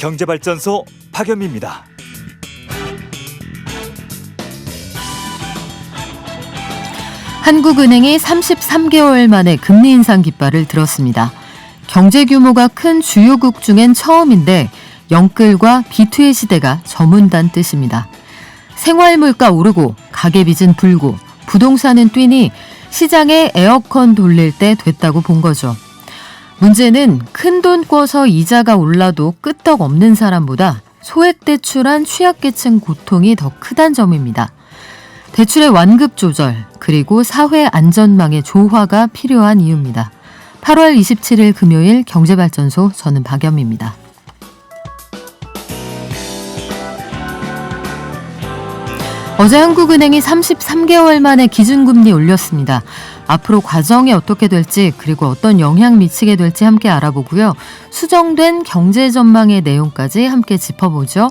경제발전소 박연미입니다. 한국은행이 33개월 만에 금리 인상 깃발을 들었습니다. 경제 규모가 큰 주요국 중엔 처음인데 영끌과 비투의 시대가 저문단 뜻입니다. 생활물가 오르고 가계빚은 불고 부동산은 뛰니 시장에 에어컨 돌릴 때 됐다고 본 거죠. 문제는 큰돈 꿔서 이자가 올라도 끄떡 없는 사람보다 소액대출한 취약계층 고통이 더 크다는 점입니다. 대출의 완급 조절 그리고 사회 안전망의 조화가 필요한 이유입니다. 8월 27일 금요일 경제발전소 저는 박연미입니다. 어제 한국은행이 33개월 만에 기준금리 올렸습니다. 앞으로 과정이 어떻게 될지 그리고 어떤 영향 미치게 될지 함께 알아보고요. 수정된 경제 전망의 내용까지 함께 짚어보죠.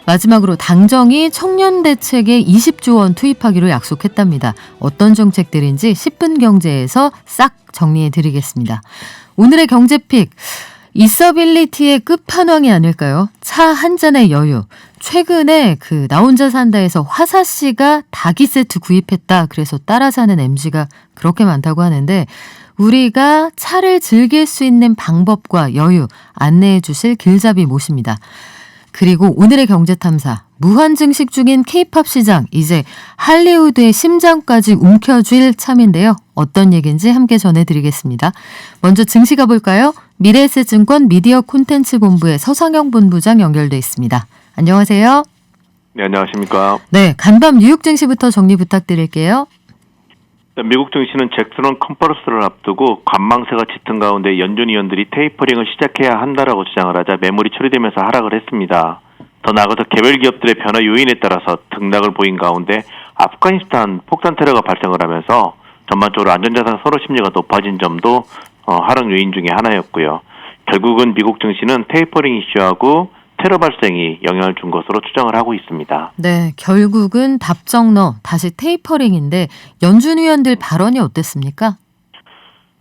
마지막으로 당정이 청년 대책에 20조 원 투입하기로 약속했답니다. 어떤 정책들인지 10분 경제에서 싹 정리해드리겠습니다. 오늘의 경제픽, 이서빌리티의 끝판왕이 아닐까요? 차 한 잔의 여유. 최근에 나 혼자 산다에서 화사 씨가 닭이 세트 구입했다. 그래서 따라 사는 MZ가 그렇게 많다고 하는데 우리가 차를 즐길 수 있는 방법과 여유 안내해 주실 길잡이 모십니다. 그리고 오늘의 경제탐사, 무한 증식 중인 K-팝 시장, 이제 할리우드의 심장까지 움켜쥘 참인데요. 어떤 얘기인지 함께 전해드리겠습니다. 먼저 증시 가볼까요? 미래에셋증권 미디어 콘텐츠 본부의 서상영 본부장 연결돼 있습니다. 안녕하세요. 네, 안녕하십니까. 네, 간밤 뉴욕 증시부터 정리 부탁드릴게요. 미국 증시는 잭슨 컨퍼런스를 앞두고 관망세가 짙은 가운데 연준 위원들이 테이퍼링을 시작해야 한다라고 주장을 하자 매물이 처리되면서 하락을 했습니다. 더 나아가서 개별 기업들의 변화 요인에 따라서 등락을 보인 가운데 아프가니스탄 폭탄 테러가 발생을 하면서 전반적으로 안전자산 서로 심리가 높아진 점도 하락 요인 중에 하나였고요. 결국은 미국 증시는 테이퍼링 이슈하고 테러 발생이 영향을 준 것으로 추정을 하고 있습니다. 네, 결국은 답정너 다시 테이퍼링인데 연준 위원들 발언이 어땠습니까?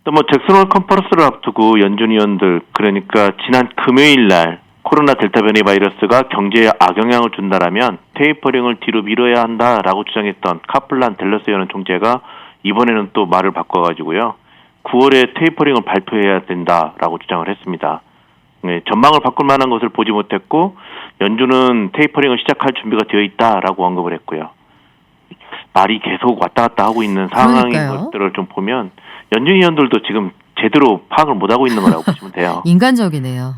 또 잭슨 컨퍼런스를 앞두고 연준 위원들 그러니까 지난 금요일 날 코로나 델타 변이 바이러스가 경제에 악영향을 준다라면 테이퍼링을 뒤로 미뤄야 한다라고 주장했던 카플란 델러스 연은 총재가 이번에는 또 말을 바꿔가지고요. 9월에 테이퍼링을 발표해야 된다라고 주장을 했습니다. 네, 전망을 바꿀 만한 것을 보지 못했고 연준은 테이퍼링을 시작할 준비가 되어 있다라고 언급을 했고요. 말이 계속 왔다 갔다 하고 있는 상황인 그러니까요. 것들을 좀 보면 연준 위원들도 지금 제대로 파악을 못하고 있는 거라고 보시면 돼요. 인간적이네요.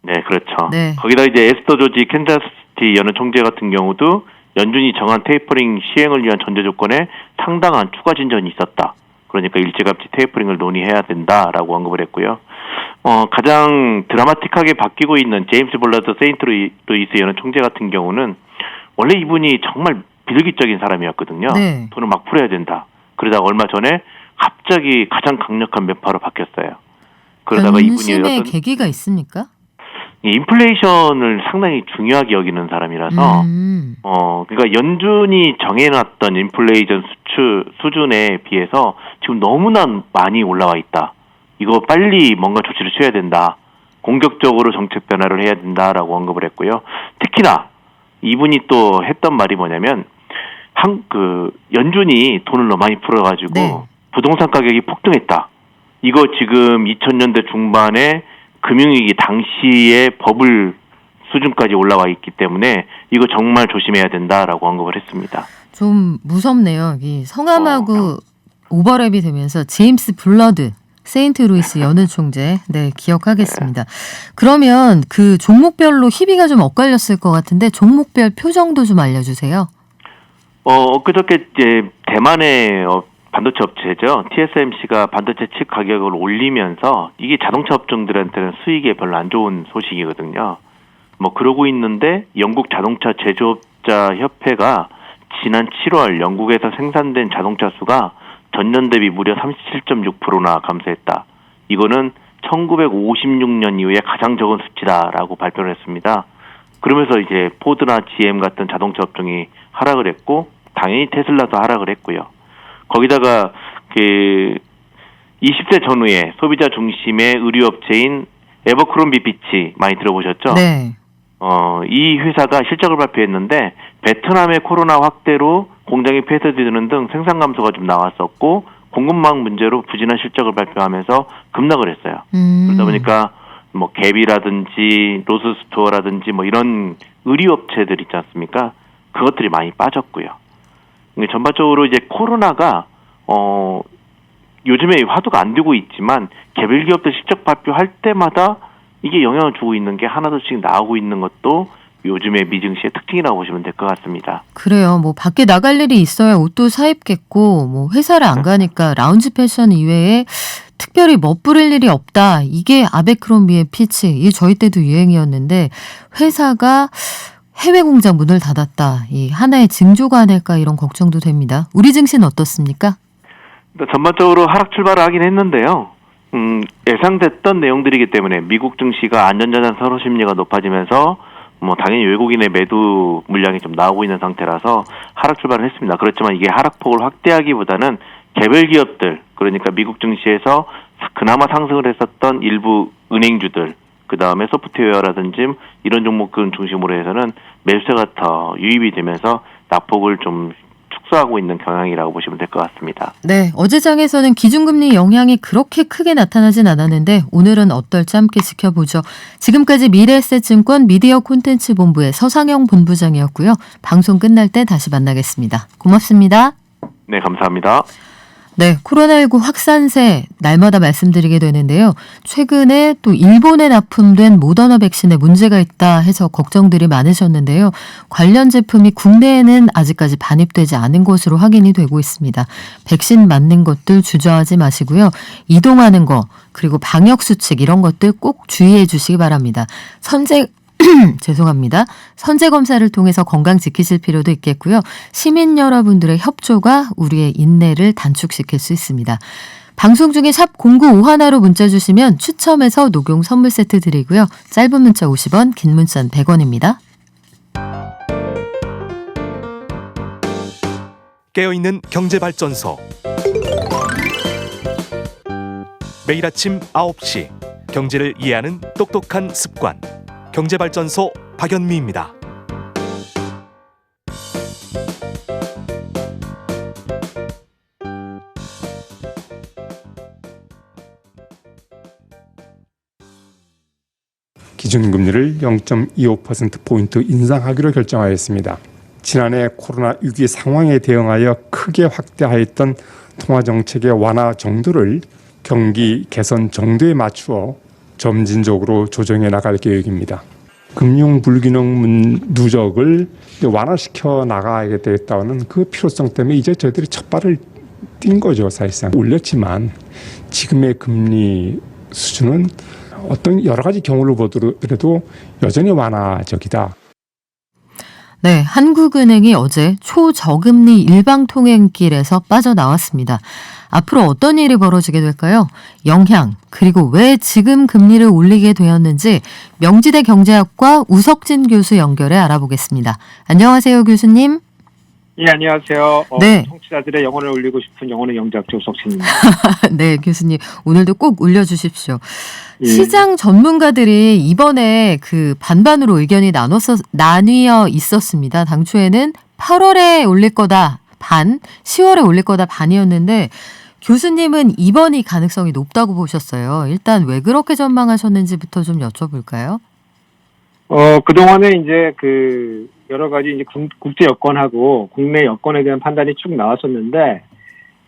네, 그렇죠. 네. 거기다 이제 에스더 조지 캔자스시티 연은 총재 같은 경우도 연준이 정한 테이퍼링 시행을 위한 전제 조건에 상당한 추가 진전이 있었다. 그러니까 일찌감치 테이퍼링을 논의해야 된다라고 언급을 했고요. 가장 드라마틱하게 바뀌고 있는 제임스 볼라드 세인트루이스 연은 총재 같은 경우는 원래 이분이 정말 비둘기적인 사람이었거든요. 네. 돈을 막 풀어야 된다. 그러다가 얼마 전에 갑자기 가장 강력한 매파로 바뀌었어요. 그러다가 이분이 변심의 계기가 있습니까? 인플레이션을 상당히 중요하게 여기는 사람이라서 그러니까 연준이 정해놨던 인플레이션 수준에 비해서 지금 너무나 많이 올라와 있다. 이거 빨리 뭔가 조치를 취해야 된다. 공격적으로 정책 변화를 해야 된다라고 언급을 했고요. 특히나 이분이 또 했던 말이 뭐냐면 연준이 돈을 너무 많이 풀어가지고 네. 부동산 가격이 폭등했다. 이거 지금 2000년대 중반에 금융위기 당시의 버블 수준까지 올라와 있기 때문에 이거 정말 조심해야 된다라고 언급을 했습니다. 좀 무섭네요. 이 성함하고 오버랩이 되면서 제임스 블러드 세인트루이스 연은 총재. 네, 기억하겠습니다. 그러면 그 종목별로 희비가 좀 엇갈렸을 것 같은데 종목별 표정도 좀 알려주세요. 엊그저께 이제 대만의 반도체 업체죠. TSMC가 반도체 칩 가격을 올리면서 이게 자동차 업종들한테는 수익에 별로 안 좋은 소식이거든요. 그러고 있는데 영국 자동차 제조업자 협회가 지난 7월 영국에서 생산된 자동차 수가 전년 대비 무려 37.6%나 감소했다. 이거는 1956년 이후에 가장 적은 수치다라고 발표를 했습니다. 그러면서 이제 포드나 GM 같은 자동차 업종이 하락을 했고 당연히 테슬라도 하락을 했고요. 거기다가 20세 전후의 소비자 중심의 의류업체인 에버크롬비 피치 많이 들어보셨죠? 네. 이 회사가 실적을 발표했는데 베트남의 코로나 확대로 공장이 폐쇄되는 등 생산 감소가 좀 나왔었고 공급망 문제로 부진한 실적을 발표하면서 급락을 했어요. 그러다 보니까 뭐 갭이라든지 로스스토어라든지 뭐 이런 의류업체들 있지 않습니까? 그것들이 많이 빠졌고요. 전반적으로 이제 코로나가 요즘에 화두가 안 되고 있지만 개별 기업들 실적 발표할 때마다 이게 영향을 주고 있는 게 하나둘씩 나오고 있는 것도 요즘의 미증시의 특징이라고 보시면 될 것 같습니다. 그래요. 뭐 밖에 나갈 일이 있어야 옷도 사 입겠고 뭐 회사를 안 가니까 라운지 패션 이외에 특별히 멋부릴 일이 없다. 이게 아베크롬비의 피치. 이게 저희 때도 유행이었는데 회사가 해외 공장 문을 닫았다. 이 하나의 징조가 아닐까 이런 걱정도 됩니다. 우리 증시는 어떻습니까? 전반적으로 하락 출발을 하긴 했는데요. 예상됐던 내용들이기 때문에 미국 증시가 안전자산 선호 심리가 높아지면서 뭐 당연히 외국인의 매도 물량이 좀 나오고 있는 상태라서 하락 출발을 했습니다. 그렇지만 이게 하락폭을 확대하기보다는 개별 기업들, 그러니까 미국 증시에서 그나마 상승을 했었던 일부 은행주들, 그 다음에 소프트웨어라든지 이런 종목들 중심으로 해서는 매수세가 더 유입이 되면서 낙폭을 좀 축소하고 있는 경향이라고 보시면 될 것 같습니다. 네, 어제 장에서는 기준금리 영향이 그렇게 크게 나타나진 않았는데 오늘은 어떨지 함께 지켜보죠. 지금까지 미래에셋증권 미디어 콘텐츠 본부의 서상영 본부장이었고요. 방송 끝날 때 다시 만나겠습니다. 고맙습니다. 네, 감사합니다. 네, 코로나19 확산세 날마다 말씀드리게 되는데요. 최근에 또 일본에 납품된 모더나 백신에 문제가 있다 해서 걱정들이 많으셨는데요. 관련 제품이 국내에는 아직까지 반입되지 않은 것으로 확인이 되고 있습니다. 백신 맞는 것들 주저하지 마시고요. 이동하는 거 그리고 방역수칙 이런 것들 꼭 주의해 주시기 바랍니다. 죄송합니다. 선제 검사를 통해서 건강 지키실 필요도 있겠고요. 시민 여러분들의 협조가 우리의 인내를 단축시킬 수 있습니다. 방송 중에 샵 0951로 문자 주시면 추첨해서 녹용 선물 세트 드리고요. 짧은 문자 50원, 긴 문자는 100원입니다. 깨어있는 경제발전소. 매일 아침 9시 경제를 이해하는 똑똑한 습관. 경제발전소 박연미입니다. 기준금리를 0.25%포인트 인상하기로 결정하였습니다. 지난해 코로나 위기 상황에 대응하여 크게 확대하였던 통화정책의 완화 정도를 경기 개선 정도에 맞추어 점진적으로 조정해 나갈 계획입니다. 금융 불균형 누적을 완화시켜 나가야 되겠다는 그 필요성 때문에 이제 저희들이 첫 발을 띈 거죠. 사실상 올렸지만 지금의 금리 수준은 어떤 여러 가지 경우를 보더라도 여전히 완화적이다. 네, 한국은행이 어제 초저금리 일방통행길에서 빠져나왔습니다. 앞으로 어떤 일이 벌어지게 될까요? 영향, 그리고 왜 지금 금리를 올리게 되었는지 명지대 경제학과 우석진 교수 연결해 알아보겠습니다. 안녕하세요, 교수님. 예, 안녕하세요. 네. 청취자들의 영혼을 울리고 싶은 영혼의 영작자 우석진입니다. 네, 교수님. 오늘도 꼭 올려주십시오. 예. 시장 전문가들이 이번에 그 반반으로 의견이 나뉘어 있었습니다. 당초에는 8월에 올릴 거다 반, 10월에 올릴 거다 반이었는데 교수님은 이번이 가능성이 높다고 보셨어요. 일단 왜 그렇게 전망하셨는지부터 좀 여쭤볼까요? 그동안에 이제 여러 가지 이제 국제 여건하고 국내 여건에 대한 판단이 쭉 나왔었는데,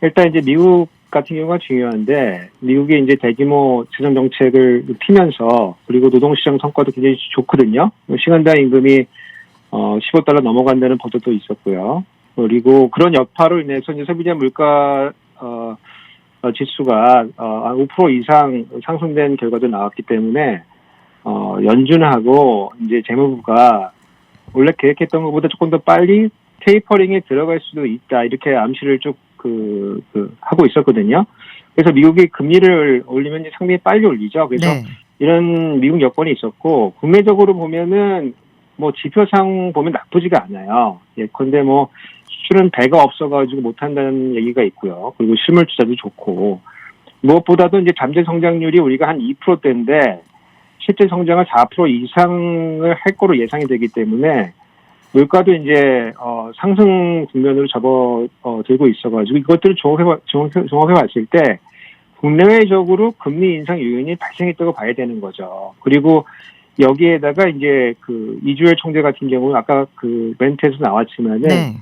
일단 이제 미국 같은 경우가 중요한데, 미국이 이제 대규모 재정 정책을 피면서, 그리고 노동시장 성과도 굉장히 좋거든요. 시간당 임금이, $15 넘어간다는 보도도 있었고요. 그리고 그런 여파로 인해서 이제 소비자 물가, 지수가, 5% 이상 상승된 결과도 나왔기 때문에, 연준하고 이제 재무부가 원래 계획했던 것보다 조금 더 빨리 테이퍼링에 들어갈 수도 있다. 이렇게 암시를 쭉 하고 있었거든요. 그래서 미국이 금리를 올리면 상당히 빨리 올리죠. 그래서 네. 이런 미국 여건이 있었고, 국내적으로 보면은 뭐 지표상 보면 나쁘지가 않아요. 예컨대 뭐 수출은 배가 없어가지고 못한다는 얘기가 있고요. 그리고 실물 투자도 좋고, 무엇보다도 이제 잠재 성장률이 우리가 한 2%대인데 실제 성장을 4% 이상을 할 거로 예상이 되기 때문에 물가도 이제 상승 국면으로 접어들고 있어가지고 이것들을 종합해 봤을 때 국내외적으로 금리 인상 요인이 발생했다고 봐야 되는 거죠. 그리고 여기에다가 이제 그 이주열 총재 같은 경우는 아까 그 멘트에서 나왔지만은 네.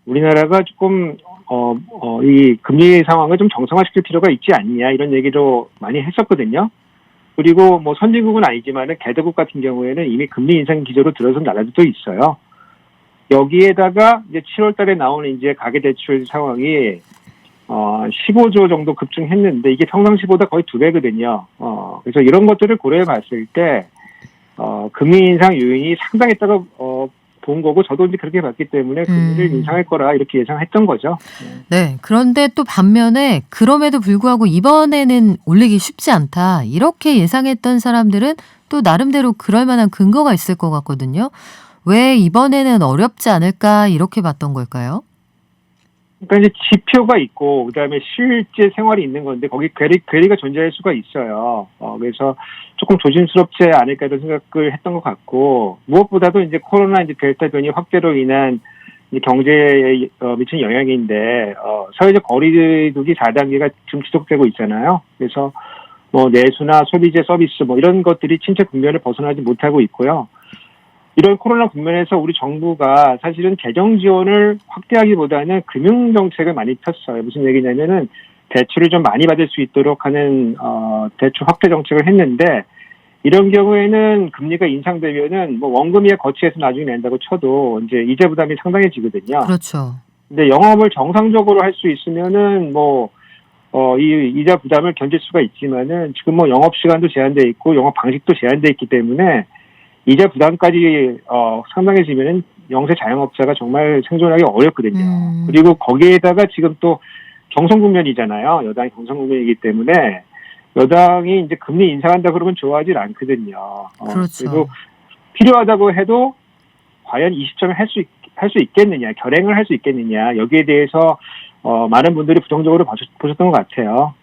우리나라가 조금 이 금리 상황을 좀 정상화시킬 필요가 있지 않냐 이런 얘기도 많이 했었거든요. 그리고 뭐 선진국은 아니지만은 개도국 같은 경우에는 이미 금리 인상 기조로 들어선 나라들도 있어요. 여기에다가 이제 7월 달에 나오는 이제 가계대출 상황이 15조 정도 급증했는데 이게 평상시보다 거의 2배거든요. 그래서 이런 것들을 고려해 봤을 때 금리 인상 요인이 상당했다고 본 거고 저도 이제 그렇게 봤기 때문에 금리를 인상할 거라 이렇게 예상했던 거죠. 네. 그런데 또 반면에 그럼에도 불구하고 이번에는 올리기 쉽지 않다. 이렇게 예상했던 사람들은 또 나름대로 그럴 만한 근거가 있을 것 같거든요. 왜 이번에는 어렵지 않을까 이렇게 봤던 걸까요? 그러니까 이제 지표가 있고 그다음에 실제 생활이 있는 건데 거기 괴리가 존재할 수가 있어요. 그래서 조금 조심스럽지 않을까 이런 생각을 했던 것 같고 무엇보다도 이제 코로나 이제 델타 변이 확대로 인한 이제 경제에 미친 영향인데 사회적 거리두기 4단계가 지금 지속되고 있잖아요. 그래서 뭐 내수나 소비재 서비스 뭐 이런 것들이 침체 국면을 벗어나지 못하고 있고요. 이런 코로나 국면에서 우리 정부가 사실은 재정 지원을 확대하기보다는 금융 정책을 많이 폈어요. 무슨 얘기냐면은 대출을 좀 많이 받을 수 있도록 하는 대출 확대 정책을 했는데 이런 경우에는 금리가 인상되면은 뭐 원금위에 거치해서 나중에 낸다고 쳐도 이제 이자 부담이 상당해지거든요. 그렇죠. 근데 영업을 정상적으로 할 수 있으면은 뭐 이 이자 부담을 견딜 수가 있지만은 지금 뭐 영업 시간도 제한돼 있고 영업 방식도 제한돼 있기 때문에 이자 부담까지 상당해지면은 영세 자영업자가 정말 생존하기 어렵거든요. 그리고 거기에다가 지금 또 경선 국면이잖아요. 여당이 경선 국면이기 때문에 여당이 이제 금리 인상한다 그러면 좋아하질 않거든요. 그렇죠. 그리고 필요하다고 해도 과연 이 시점에 할 수 있겠느냐, 결행을 할 수 있겠느냐 여기에 대해서 많은 분들이 부정적으로 보셨던 것 같아요.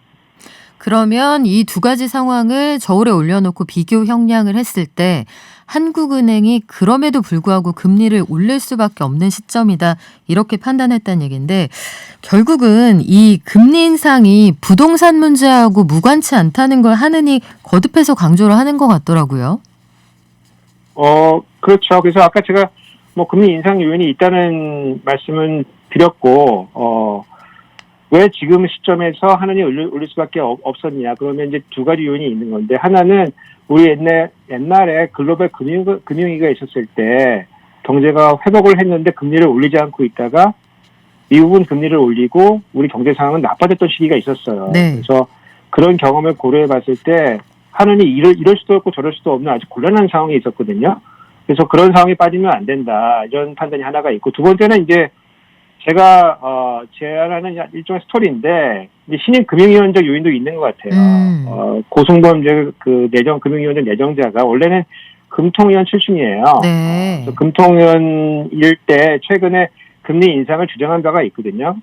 그러면 이 두 가지 상황을 저울에 올려놓고 비교 형량을 했을 때 한국은행이 그럼에도 불구하고 금리를 올릴 수밖에 없는 시점이다 이렇게 판단했다는 얘기인데 결국은 이 금리 인상이 부동산 문제하고 무관치 않다는 걸 하느니 거듭해서 강조를 하는 것 같더라고요. 그렇죠. 그래서 아까 제가 뭐 금리 인상 요인이 있다는 말씀은 드렸고 왜 지금 시점에서 하느니 올릴 수밖에 없었냐. 그러면 이제 두 가지 요인이 있는 건데 하나는 우리 옛날에 글로벌 금융위기가 있었을 때 경제가 회복을 했는데 금리를 올리지 않고 있다가 미국은 금리를 올리고 우리 경제 상황은 나빠졌던 시기가 있었어요. 네. 그래서 그런 경험을 고려해 봤을 때 하느니 이럴 수도 없고 저럴 수도 없는 아주 곤란한 상황이 있었거든요. 그래서 그런 상황에 빠지면 안 된다. 이런 판단이 하나가 있고 두 번째는 이제 제가 제안하는 일종의 스토리인데 이제 신임 금융위원장 요인도 있는 것 같아요. 고승범 그 금융위원장 내정자가 원래는 금통위원 출신이에요. 네. 그래서 금통위원일 때 최근에 금리 인상을 주장한 바가 있거든요.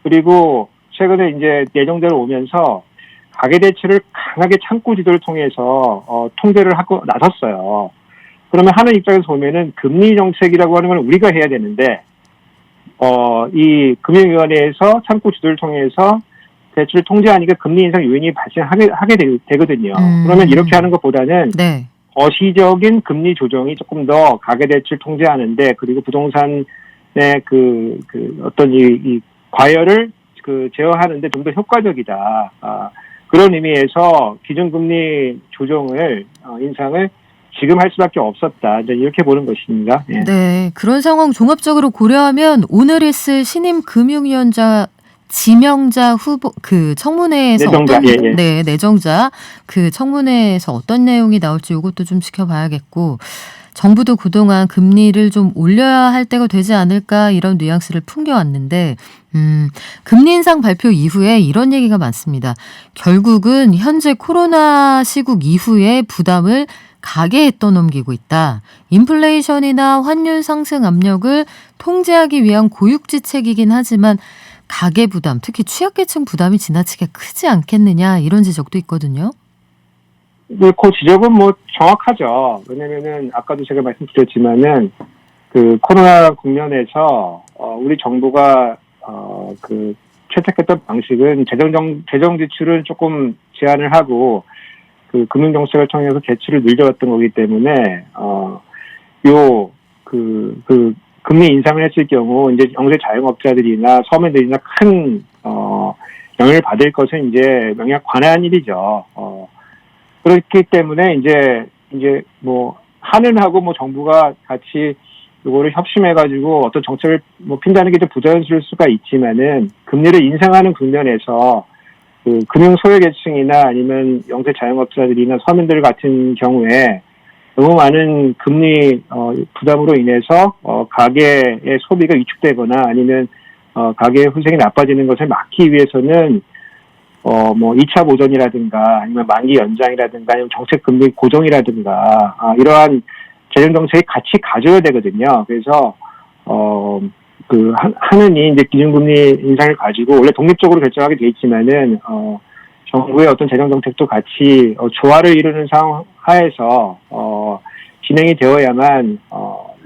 그리고 최근에 이제 내정자로 오면서 가계대출을 강하게 창구 지도를 통해서 통제를 하고 나섰어요. 그러면 하는 입장에서 보면은 금리 정책이라고 하는 건 우리가 해야 되는데 이 금융위원회에서 창구 주도를 통해서 대출을 통제하니까 금리 인상 요인이 발생하게 되거든요. 그러면 이렇게 하는 것보다는 네. 거시적인 금리 조정이 조금 더 가계대출 통제하는데 그리고 부동산의 그 어떤 이 과열을 제어하는데 좀 더 효과적이다. 그런 의미에서 기준금리 조정을 인상을 지금 할 수밖에 없었다. 이제 이렇게 보는 것입니다. 예. 네, 그런 상황 종합적으로 고려하면 오늘 있을 신임 금융위원장 지명자 후보 그 청문회에서 내정자, 어떤 예. 네, 내정자 그 청문회에서 어떤 내용이 나올지 이것도 좀 지켜봐야겠고 정부도 그동안 금리를 좀 올려야 할 때가 되지 않을까 이런 뉘앙스를 풍겨왔는데 금리 인상 발표 이후에 이런 얘기가 많습니다. 결국은 현재 코로나 시국 이후에 부담을 가계에 떠넘기고 있다. 인플레이션이나 환율 상승 압력을 통제하기 위한 고육지책이긴 하지만 가계 부담, 특히 취약계층 부담이 지나치게 크지 않겠느냐 이런 지적도 있거든요. 그 지적은 뭐 정확하죠. 왜냐면은 아까도 제가 말씀드렸지만은 그 코로나 국면에서 우리 정부가 그 채택했던 방식은 재정 지출을 조금 제한을 하고 그 금융 정책을 통해서 대출을 늘려왔던 거기 때문에 그 금리 인상을 했을 경우 이제 영세 자영업자들이나 서민들이나 큰 영향을 받을 것은 이제 명약 관한 일이죠. 그렇기 때문에 이제 뭐 한은하고 뭐 정부가 같이 이거를 협심해가지고 어떤 정책을 뭐 핀다는 게 좀 부자연스러울 수가 있지만은 금리를 인상하는 국면에서 그 금융 소외계층이나 아니면 영세 자영업자들이나 서민들 같은 경우에 너무 많은 금리 부담으로 인해서 가계의 소비가 위축되거나 아니면 가계의 혼생이 나빠지는 것을 막기 위해서는 뭐 2차 보전이라든가 아니면 만기 연장이라든가 아니면 정책 금리 고정이라든가 이러한 재정 정책이 같이 가져야 되거든요. 그래서 그 하느니 이제 기준금리 인상을 가지고 원래 독립적으로 결정하게 돼 있지만은 정부의 어떤 재정 정책도 같이 조화를 이루는 상황 하에서 진행이 되어야만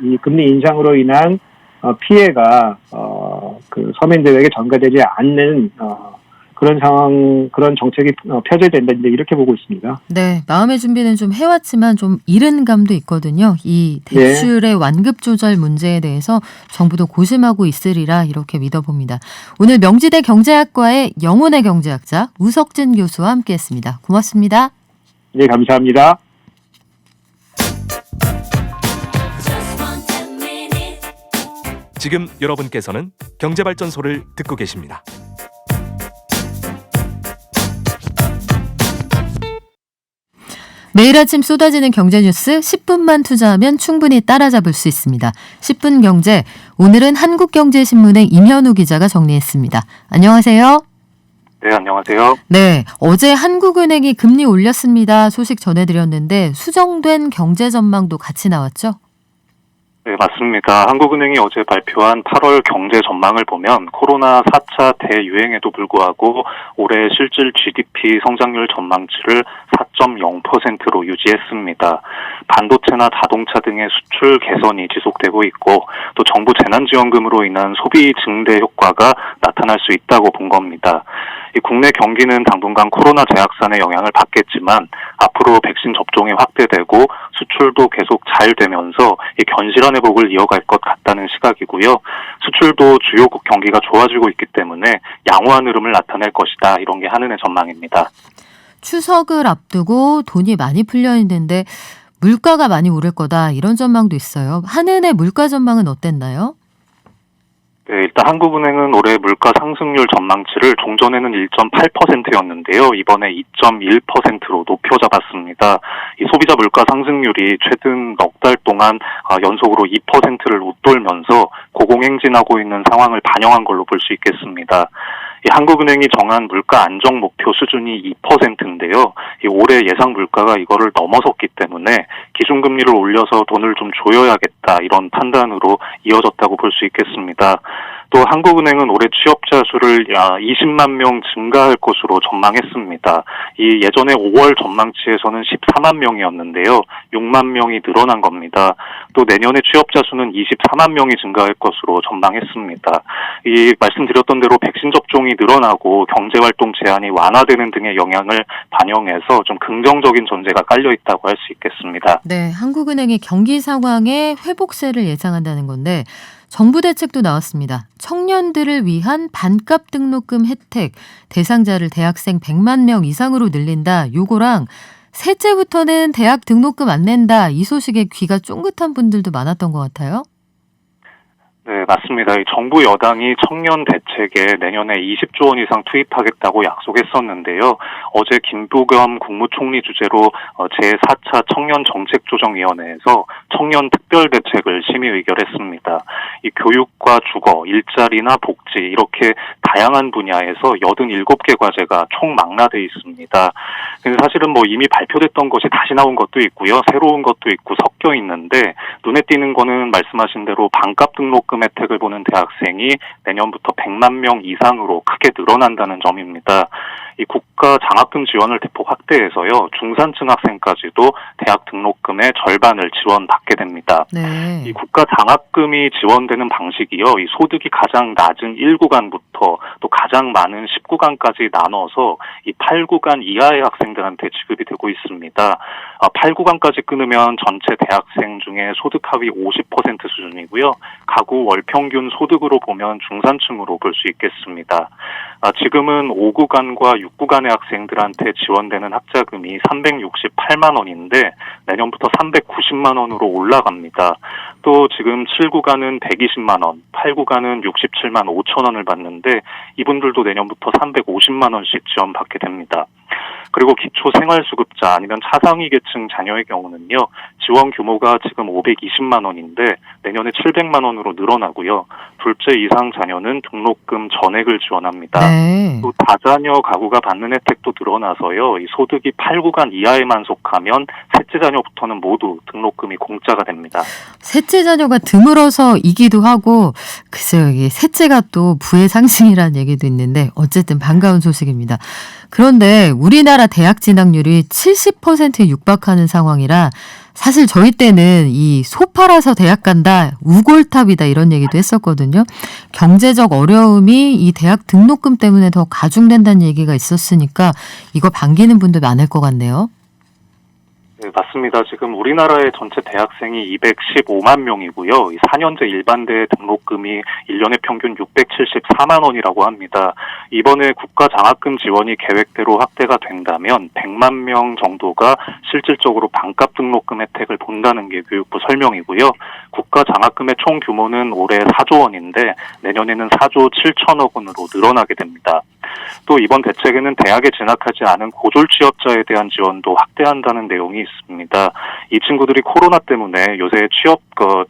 이 금리 인상으로 인한 피해가 그 서민들에게 전가되지 않는 그런 상황, 그런 정책이 펴져야 된다, 이제 이렇게 보고 있습니다. 네, 마음의 준비는 좀 해왔지만 좀 이른 감도 있거든요. 이 대출의 완급 조절 문제에 대해서 정부도 고심하고 있으리라 이렇게 믿어봅니다. 오늘 명지대 경제학과의 영혼의 경제학자 우석진 교수와 함께했습니다. 고맙습니다. 네, 감사합니다. 지금 여러분께서는 경제발전소를 듣고 계십니다. 매일 아침 쏟아지는 경제 뉴스 10분만 투자하면 충분히 따라잡을 수 있습니다. 10분 경제, 오늘은 한국경제신문의 임현우 기자가 정리했습니다. 안녕하세요. 네, 안녕하세요. 네, 어제 한국은행이 금리 올렸습니다. 소식 전해드렸는데 수정된 경제 전망도 같이 나왔죠? 네, 맞습니다. 한국은행이 어제 발표한 8월 경제 전망을 보면 코로나 4차 대유행에도 불구하고 올해 실질 GDP 성장률 전망치를 4.0%로 유지했습니다. 반도체나 자동차 등의 수출 개선이 지속되고 있고 또 정부 재난지원금으로 인한 소비 증대 효과가 나타날 수 있다고 본 겁니다. 이 국내 경기는 당분간 코로나 재확산의 영향을 받겠지만 앞으로 백신 접종이 확대되고 수출도 계속 잘 되면서 이 견실한 회복을 이어갈 것 같다는 시각이고요. 수출도 주요국 경기가 좋아지고 있기 때문에 양호한 흐름을 나타낼 것이다. 이런 게 한은의 전망입니다. 추석을 앞두고 돈이 많이 풀려 있는데 물가가 많이 오를 거다 이런 전망도 있어요. 한은의 물가 전망은 어땠나요? 네, 일단 한국은행은 올해 물가 상승률 전망치를 종전에는 1.8%였는데요. 이번에 2.1%로 높여 잡았습니다. 이 소비자 물가 상승률이 최근 넉 달 동안 연속으로 2%를 웃돌면서 고공행진하고 있는 상황을 반영한 걸로 볼 수 있겠습니다. 이 한국은행이 정한 물가 안정 목표 수준이 2%인데요. 이 올해 예상 물가가 이거를 넘어섰기 때문에 기준금리를 올려서 돈을 좀 조여야겠다 이런 판단으로 이어졌다고 볼 수 있겠습니다. 또 한국은행은 올해 취업자 수를 20만 명 증가할 것으로 전망했습니다. 이 예전에 5월 전망치에서는 14만 명이었는데요. 6만 명이 늘어난 겁니다. 또 내년에 취업자 수는 24만 명이 증가할 것으로 전망했습니다. 이 말씀드렸던 대로 백신 접종이 늘어나고 경제활동 제한이 완화되는 등의 영향을 반영해서 좀 긍정적인 전제가 깔려 있다고 할 수 있겠습니다. 네, 한국은행이 경기 상황의 회복세를 예상한다는 건데 정부 대책도 나왔습니다. 청년들을 위한 반값 등록금 혜택, 대상자를 대학생 100만 명 이상으로 늘린다. 요거랑 셋째부터는 대학 등록금 안 낸다. 이 소식에 귀가 쫑긋한 분들도 많았던 것 같아요. 네, 맞습니다. 이 정부 여당이 청년 대책에 내년에 20조 원 이상 투입하겠다고 약속했었는데요. 어제 김부겸 국무총리 주재로 제4차 청년정책조정위원회에서 청년 특별대책을 심의 의결했습니다. 이 교육과 주거, 일자리나 복지 이렇게 다양한 분야에서 87개 과제가 총 망라돼 있습니다. 근데 사실은 뭐 이미 발표됐던 것이 다시 나온 것도 있고요. 새로운 것도 있고 섞여 있는데 눈에 띄는 거는 말씀하신 대로 반값 등록금 혜택을 보는 대학생이 내년부터 100만 명 이상으로 크게 늘어난다는 점입니다. 이 국가 장학금 지원을 대폭 확대해서요. 중산층 학생까지도 대학 등록금의 절반을 지원받게 됩니다. 네. 이 국가 장학금이 지원되는 방식이요. 이 소득이 가장 낮은 1구간부터 또 가장 많은 10구간까지 나눠서 이 8구간 이하의 학생들한테 지급이 되고 있습니다. 8구간까지 끊으면 전체 대학생 중에 소득 하위 50% 수준이고요. 가구 월 평균 소득으로 보면 중산층으로 볼 수 있겠습니다. 지금은 5구간과 6구간의 학생들한테 지원되는 학자금이 368만 원인데 내년부터 390만 원으로 올라갑니다. 또 지금 7구간은 120만 원, 8구간은 67만 5천 원을 받는데 이분들도 내년부터 350만 원씩 지원받게 됩니다. 그리고 기초생활수급자 아니면 차상위 계층 자녀의 경우는요. 지원 규모가 지금 520만 원인데 내년에 700만 원으로 늘어나고요. 둘째 이상 자녀는 등록금 전액을 지원합니다. 네. 또 다자녀 가구가 받는 혜택도 늘어나서요. 이 소득이 8구간 이하에만 속하면 셋째 자녀부터는 모두 등록금이 공짜가 됩니다. 셋째 자녀가 드물어서이기도 하고 글쎄요. 이게 셋째가 또 부의 상승이라는 얘기도 있는데 어쨌든 반가운 소식입니다. 그런데 우리나라 대학 진학률이 70%에 육박하는 상황이라 사실 저희 때는 이 소 팔아서 대학 간다, 우골탑이다 이런 얘기도 했었거든요. 경제적 어려움이 이 대학 등록금 때문에 더 가중된다는 얘기가 있었으니까 이거 반기는 분들 많을 것 같네요. 네, 맞습니다. 지금 우리나라의 전체 대학생이 215만 명이고요. 4년제 일반대 등록금이 1년에 평균 674만 원이라고 합니다. 이번에 국가 장학금 지원이 계획대로 확대가 된다면 100만 명 정도가 실질적으로 반값 등록금 혜택을 본다는 게 교육부 설명이고요. 국가 장학금의 총 규모는 올해 4조 원인데 내년에는 4조 7천억 원으로 늘어나게 됩니다. 또 이번 대책에는 대학에 진학하지 않은 고졸 취업자에 대한 지원도 확대한다는 내용이 있습니다. 이 친구들이 코로나 때문에 요새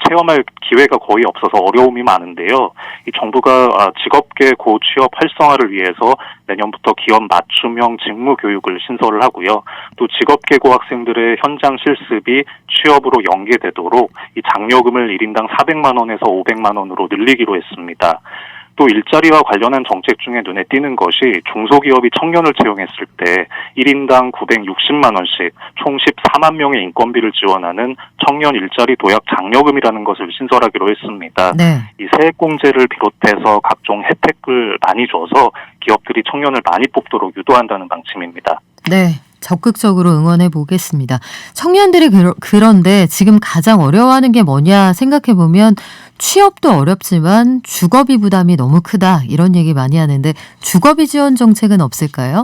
체험할 기회가 거의 없어서 어려움이 많은데요. 이 정부가 직업계 고취업 활성화를 위해서 내년부터 기업 맞춤형 직무 교육을 신설을 하고요. 또 직업계고 학생들의 현장 실습이 취업으로 연계되도록 이 장려금을 1인당 400만 원에서 500만 원으로 늘리기로 했습니다. 또 일자리와 관련한 정책 중에 눈에 띄는 것이 중소기업이 청년을 채용했을 때 1인당 960만 원씩 총 14만 명의 인건비를 지원하는 청년 일자리 도약 장려금이라는 것을 신설하기로 했습니다. 네. 이 세액공제를 비롯해서 각종 혜택을 많이 줘서 기업들이 청년을 많이 뽑도록 유도한다는 방침입니다. 네. 적극적으로 응원해 보겠습니다. 청년들이 그런데 지금 가장 어려워하는 게 뭐냐 생각해 보면 취업도 어렵지만 주거비 부담이 너무 크다 이런 얘기 많이 하는데 주거비 지원 정책은 없을까요?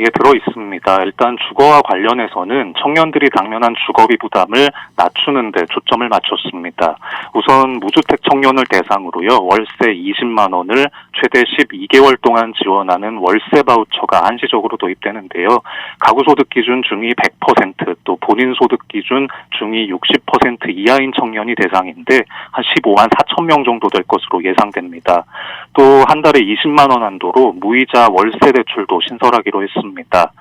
예, 들어 있습니다. 일단 주거와 관련해서는 청년들이 당면한 주거비 부담을 낮추는 데 초점을 맞췄습니다. 우선 무주택 청년을 대상으로요. 월세 20만 원을 최대 12개월 동안 지원하는 월세 바우처가 한시적으로 도입되는데요. 가구 소득 기준 중위 100%, 또 본인 소득 기준 중위 60% 이하인 청년이 대상인데 한 15만 4천 명 정도 될 것으로 예상됩니다. 또 한 달에 20만 원 한도로 무이자 월세 대출도 신설하기로 했습니다.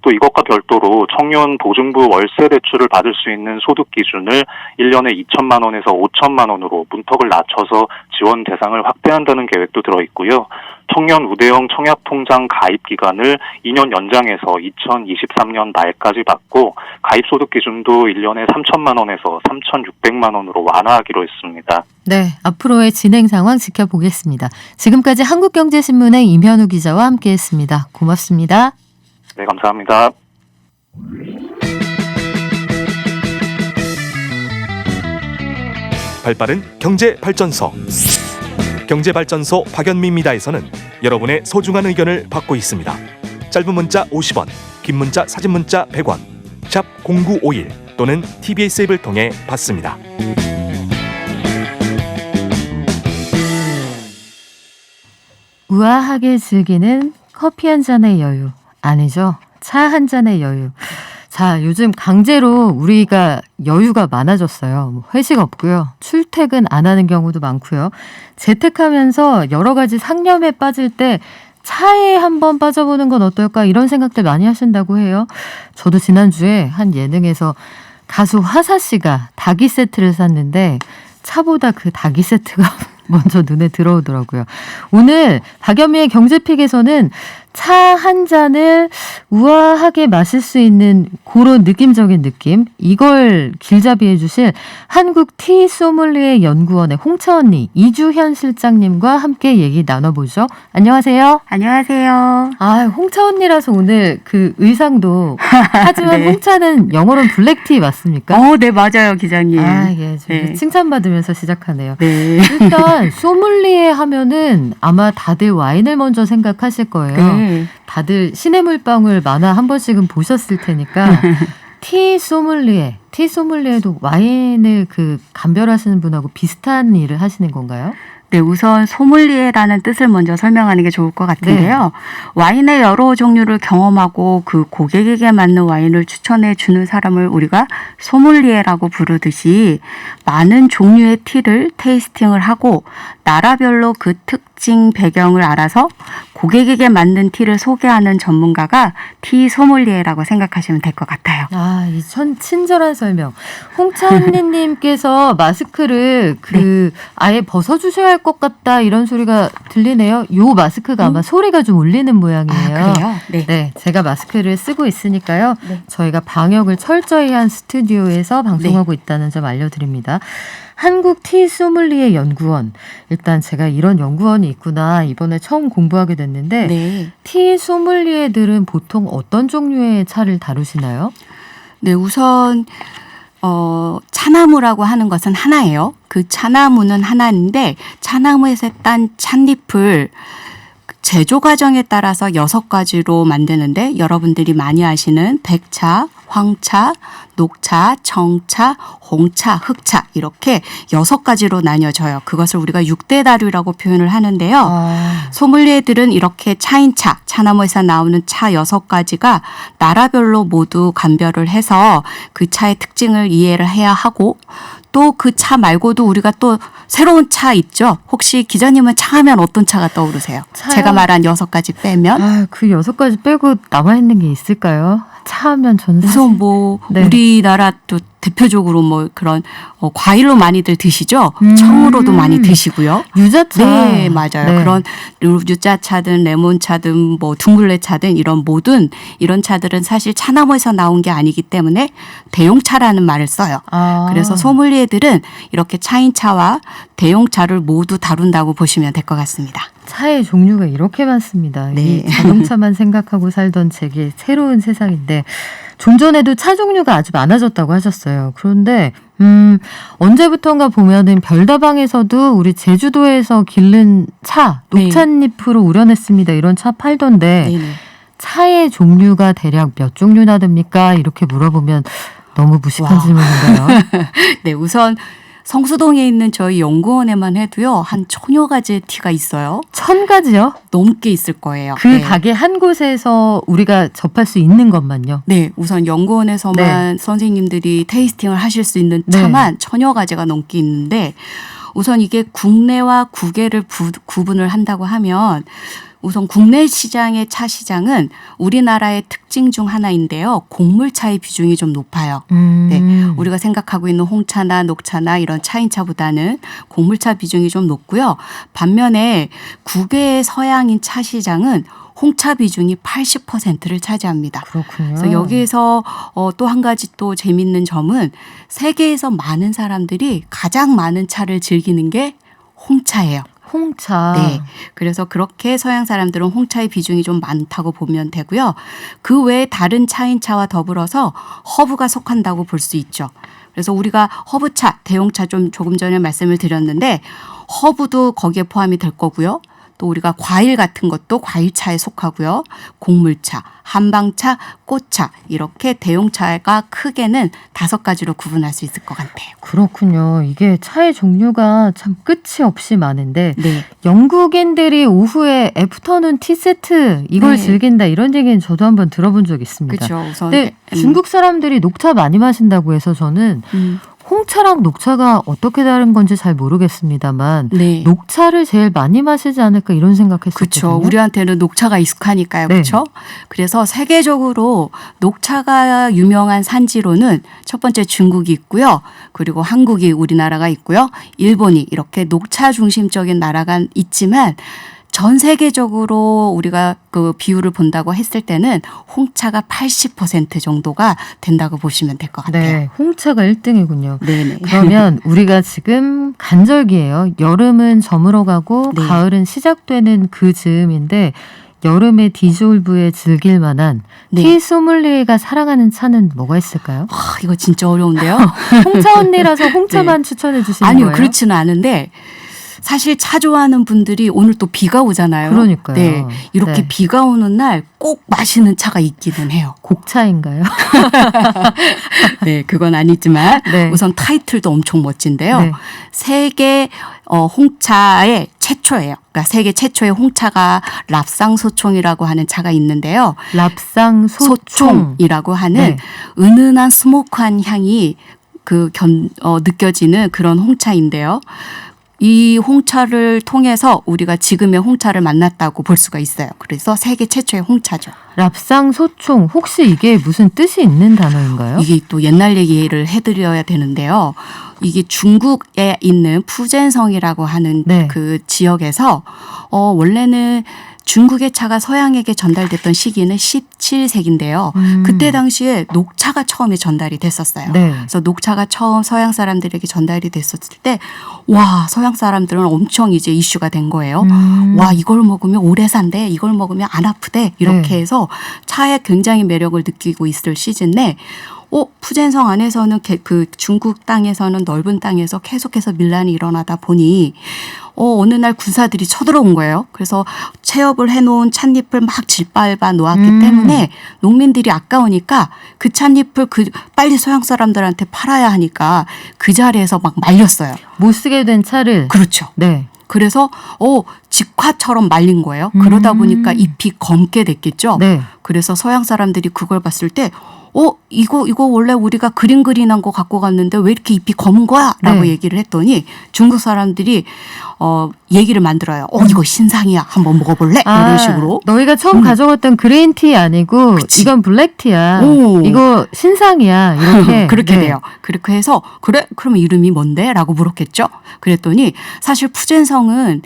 또 이것과 별도로 청년 보증부 월세 대출을 받을 수 있는 소득 기준을 1년에 2천만 원에서 5천만 원으로 문턱을 낮춰서 지원 대상을 확대한다는 계획도 들어있고요. 청년 우대형 청약통장 가입 기간을 2년 연장해서 2023년 말까지 받고 가입 소득 기준도 1년에 3천만 원에서 3,600만 원으로 완화하기로 했습니다. 네, 앞으로의 진행 상황 지켜보겠습니다. 지금까지 한국경제신문의 임현우 기자와 함께했습니다. 고맙습니다. 네, 감사합니다. 발빠른 경제발전소. 경제발전소 박연미입니다에서는 여러분의 소중한 의견을 받고 있습니다. 짧은 문자 50원, 긴 문자 사진 문자 100원, 샵 0951 또는 TBS 앱을 통해 받습니다. 우아하게 즐기는 커피 한 잔의 여유. 아니죠. 차 한 잔의 여유. 자, 요즘 강제로 우리가 여유가 많아졌어요. 뭐 회식 없고요. 출퇴근 안 하는 경우도 많고요. 재택하면서 여러 가지 상념에 빠질 때 차에 한번 빠져보는 건 어떨까 이런 생각들 많이 하신다고 해요. 저도 지난주에 한 예능에서 가수 화사 씨가 닭이 세트를 샀는데 차보다 그 닭이 세트가 먼저 눈에 들어오더라고요. 오늘 박연미의 경제픽에서는 차 한 잔을 우아하게 마실 수 있는 그런 느낌적인 느낌, 이걸 길잡이해 주실 한국 티 소믈리에 연구원의 홍차 언니 이주현 실장님과 함께 얘기 나눠보죠. 안녕하세요. 안녕하세요. 아, 홍차 언니라서 오늘 그 의상도 하지만 네. 홍차는 영어로는 블랙티 맞습니까? 네, 맞아요, 기자님. 아, 예, 좀 네. 칭찬받으면서 시작하네요. 네. 일단 소믈리에 하면은 아마 다들 와인을 먼저 생각하실 거예요. 네. 다들 신의 물방울 만화 한 번씩은 보셨을 테니까 티 소믈리에도 와인을 그 감별하시는 분하고 비슷한 일을 하시는 건가요? 네, 우선 소믈리에라는 뜻을 먼저 설명하는 게 좋을 것 같은데요. 와인의 여러 종류를 경험하고 그 고객에게 맞는 와인을 추천해 주는 사람을 우리가 소믈리에라고 부르듯이 많은 종류의 티를 테이스팅을 하고 나라별로 그 특징 배경을 알아서 고객에게 맞는 티를 소개하는 전문가가 티 소믈리에라고 생각하시면 될 것 같아요. 아, 이 친절한 설명. 홍차 언니님께서 마스크를 아예 벗어주셔야 할 것 같다 이런 소리가 들리네요. 요 마스크가 아마 소리가 좀 울리는 모양이에요. 아, 그래요? 네. 네, 제가 마스크를 쓰고 있으니까요. 네. 저희가 방역을 철저히 한 스튜디오에서 방송하고 있다는 점 알려드립니다. 한국 티 소믈리에 연구원. 일단 제가 이런 연구원이 있구나 이번에 처음 공부하게 됐는데 네. 티 소믈리에들은 보통 어떤 종류의 차를 다루시나요? 네, 우선 차나무라고 하는 것은 하나예요. 그 차나무는 하나인데 차나무에서 딴 찻잎을 제조 과정에 따라서 6가지로 만드는데 여러분들이 많이 아시는 백차, 황차, 녹차, 정차, 홍차, 흑차 이렇게 6가지로 나뉘어져요. 그것을 우리가 6대 다류라고 표현을 하는데요. 소믈리에들은 이렇게 차인차, 차나무에서 나오는 차 6가지가 나라별로 모두 감별을 해서 그 차의 특징을 이해를 해야 하고 또 그 차 말고도 우리가 또 새로운 차 있죠. 혹시 기자님은 차 하면 어떤 차가 떠오르세요? 차요? 제가 말한 6가지 빼면 아, 그 6가지 빼고 남아있는 게 있을까요? 차 하면 전 사실 우선 뭐 네. 우리나라 또 대표적으로 뭐 그런 과일로 많이들 드시죠. 청으로도 많이 드시고요. 유자차. 네, 맞아요. 네. 그런 유자차든 레몬차든 뭐 둥글레차든 이런 모든 이런 차들은 사실 차나무에서 나온 게 아니기 때문에 대용차라는 말을 써요. 아. 그래서 소믈리에들은 이렇게 차인차와 대용차를 모두 다룬다고 보시면 될 것 같습니다. 차의 종류가 이렇게 많습니다. 네. 이 자동차만 생각하고 살던 제게 새로운 세상인데 좀 전에도 차 종류가 아주 많아졌다고 하셨어요. 그런데 언제부턴가 보면은 별다방에서도 우리 제주도에서 기른 차 녹찻잎으로 우려냈습니다. 이런 차 팔던데 네네. 차의 종류가 대략 몇 종류나 됩니까? 이렇게 물어보면 너무 무식한 와. 질문인가요? 네, 우선 성수동에 있는 저희 연구원에만 해도요 한 1000여 가지의 티가 있어요. 1000가지요? 넘게 있을 거예요. 그 네. 가게 한 곳에서 우리가 접할 수 있는 것만요. 네, 우선 연구원에서만 선생님들이 테이스팅을 하실 수 있는 네. 차만 1000여 가지가 넘게 있는데 우선 이게 국내와 국외를 구분을 한다고 하면 우선 국내 시장의 차 시장은 우리나라의 특징 중 하나인데요. 곡물차의 비중이 좀 높아요. 네, 우리가 생각하고 있는 홍차나 녹차나 이런 차인차보다는 곡물차 비중이 좀 높고요. 반면에 국외의 서양인 차 시장은 홍차 비중이 80%를 차지합니다. 그렇군요. 그래서 여기에서 또 한 가지 또 재밌는 점은 세계에서 많은 사람들이 가장 많은 차를 즐기는 게 홍차예요. 홍차. 네. 그래서 그렇게 서양 사람들은 홍차의 비중이 좀 많다고 보면 되고요. 그 외에 다른 차인차와 더불어서 허브가 속한다고 볼 수 있죠. 그래서 우리가 허브차, 대용차 좀 조금 전에 말씀을 드렸는데 허브도 거기에 포함이 될 거고요. 또 우리가 과일 같은 것도 과일차에 속하고요. 곡물차, 한방차, 꽃차 이렇게 대용차가 크게는 5가지로 구분할 수 있을 것 같아요. 그렇군요. 이게 차의 종류가 참 끝이 없이 많은데 네. 영국인들이 오후에 애프터눈 티 세트 이걸 네. 즐긴다 이런 얘기는 저도 한번 들어본 적 있습니다. 그렇죠. 우선 근데 중국 사람들이 녹차 많이 마신다고 해서 저는 홍차랑 녹차가 어떻게 다른 건지 잘 모르겠습니다만 네. 녹차를 제일 많이 마시지 않을까 이런 생각했었거든요. 그렇죠. 우리한테는 녹차가 익숙하니까요. 네. 그렇죠? 그래서 세계적으로 녹차가 유명한 산지로는 첫 번째 중국이 있고요. 그리고 한국이 우리나라가 있고요. 일본이 이렇게 녹차 중심적인 나라가 있지만 전 세계적으로 우리가 그 비율을 본다고 했을 때는 홍차가 80% 정도가 된다고 보시면 될 것 같아요. 네, 홍차가 1등이군요. 네네. 그러면 우리가 지금 간절기예요. 여름은 저물어가고 네. 가을은 시작되는 그 즈음인데 여름에 디졸브에 즐길 만한 네. 티 소믈리에가 사랑하는 차는 뭐가 있을까요? 이거 진짜 어려운데요. 홍차 언니라서 홍차만 추천해 주시는 아니요, 거예요? 그렇지는 않은데 사실 차 좋아하는 분들이 오늘 또 비가 오잖아요. 그러니까요. 네, 이렇게 네. 비가 오는 날 꼭 마시는 차가 있기는 해요. 곡차인가요? 네, 그건 아니지만 네. 우선 타이틀도 엄청 멋진데요. 네. 세계 홍차의 최초예요. 그러니까 세계 최초의 홍차가 랍상소총이라고 하는 차가 있는데요. 랍상소총. 소총이라고 하는 네. 은은한 스모크한 향이 느껴지는 그런 홍차인데요. 이 홍차를 통해서 우리가 지금의 홍차를 만났다고 볼 수가 있어요. 그래서 세계 최초의 홍차죠. 랍상소총 혹시 이게 무슨 뜻이 있는 단어인가요? 이게 또 옛날 얘기를 해드려야 되는데요. 이게 중국에 있는 푸젠성이라고 하는 네. 그 지역에서 원래는 중국의 차가 서양에게 전달됐던 시기는 17세기인데요. 그때 당시에 녹차가 처음에 전달이 됐었어요. 네. 그래서 녹차가 처음 서양 사람들에게 전달이 됐었을 때, 와, 서양 사람들은 엄청 이제 이슈가 된 거예요. 와, 이걸 먹으면 오래 산대, 이걸 먹으면 안 아프대, 이렇게 네. 해서 차에 굉장히 매력을 느끼고 있을 시즌에, 푸젠성 안에서는 그 중국 땅에서는 넓은 땅에서 계속해서 밀란이 일어나다 보니 어느 날 군사들이 쳐들어온 거예요. 그래서 체업을 해놓은 찻잎을 막 짓밟아 놓았기 때문에 농민들이 아까우니까 그 찻잎을 빨리 서양 사람들한테 팔아야 하니까 그 자리에서 막 말렸어요. 못 쓰게 된 차를. 그렇죠. 네. 그래서 직화처럼 말린 거예요. 그러다 보니까 잎이 검게 됐겠죠. 네. 그래서 서양 사람들이 그걸 봤을 때 이거 원래 우리가 그린한 거 갖고 갔는데 왜 이렇게 잎이 검은 거야? 라고 네. 얘기를 했더니 중국 사람들이 얘기를 만들어요. 이거 신상이야. 한번 먹어볼래? 이런 식으로. 너희가 처음 가져갔던 그린티 아니고 그치. 이건 블랙티야. 오. 이거 신상이야. 이렇게. 그렇게 네. 돼요. 그렇게 해서 그래? 그러면 이름이 뭔데? 라고 물었겠죠. 그랬더니 사실 푸젠성은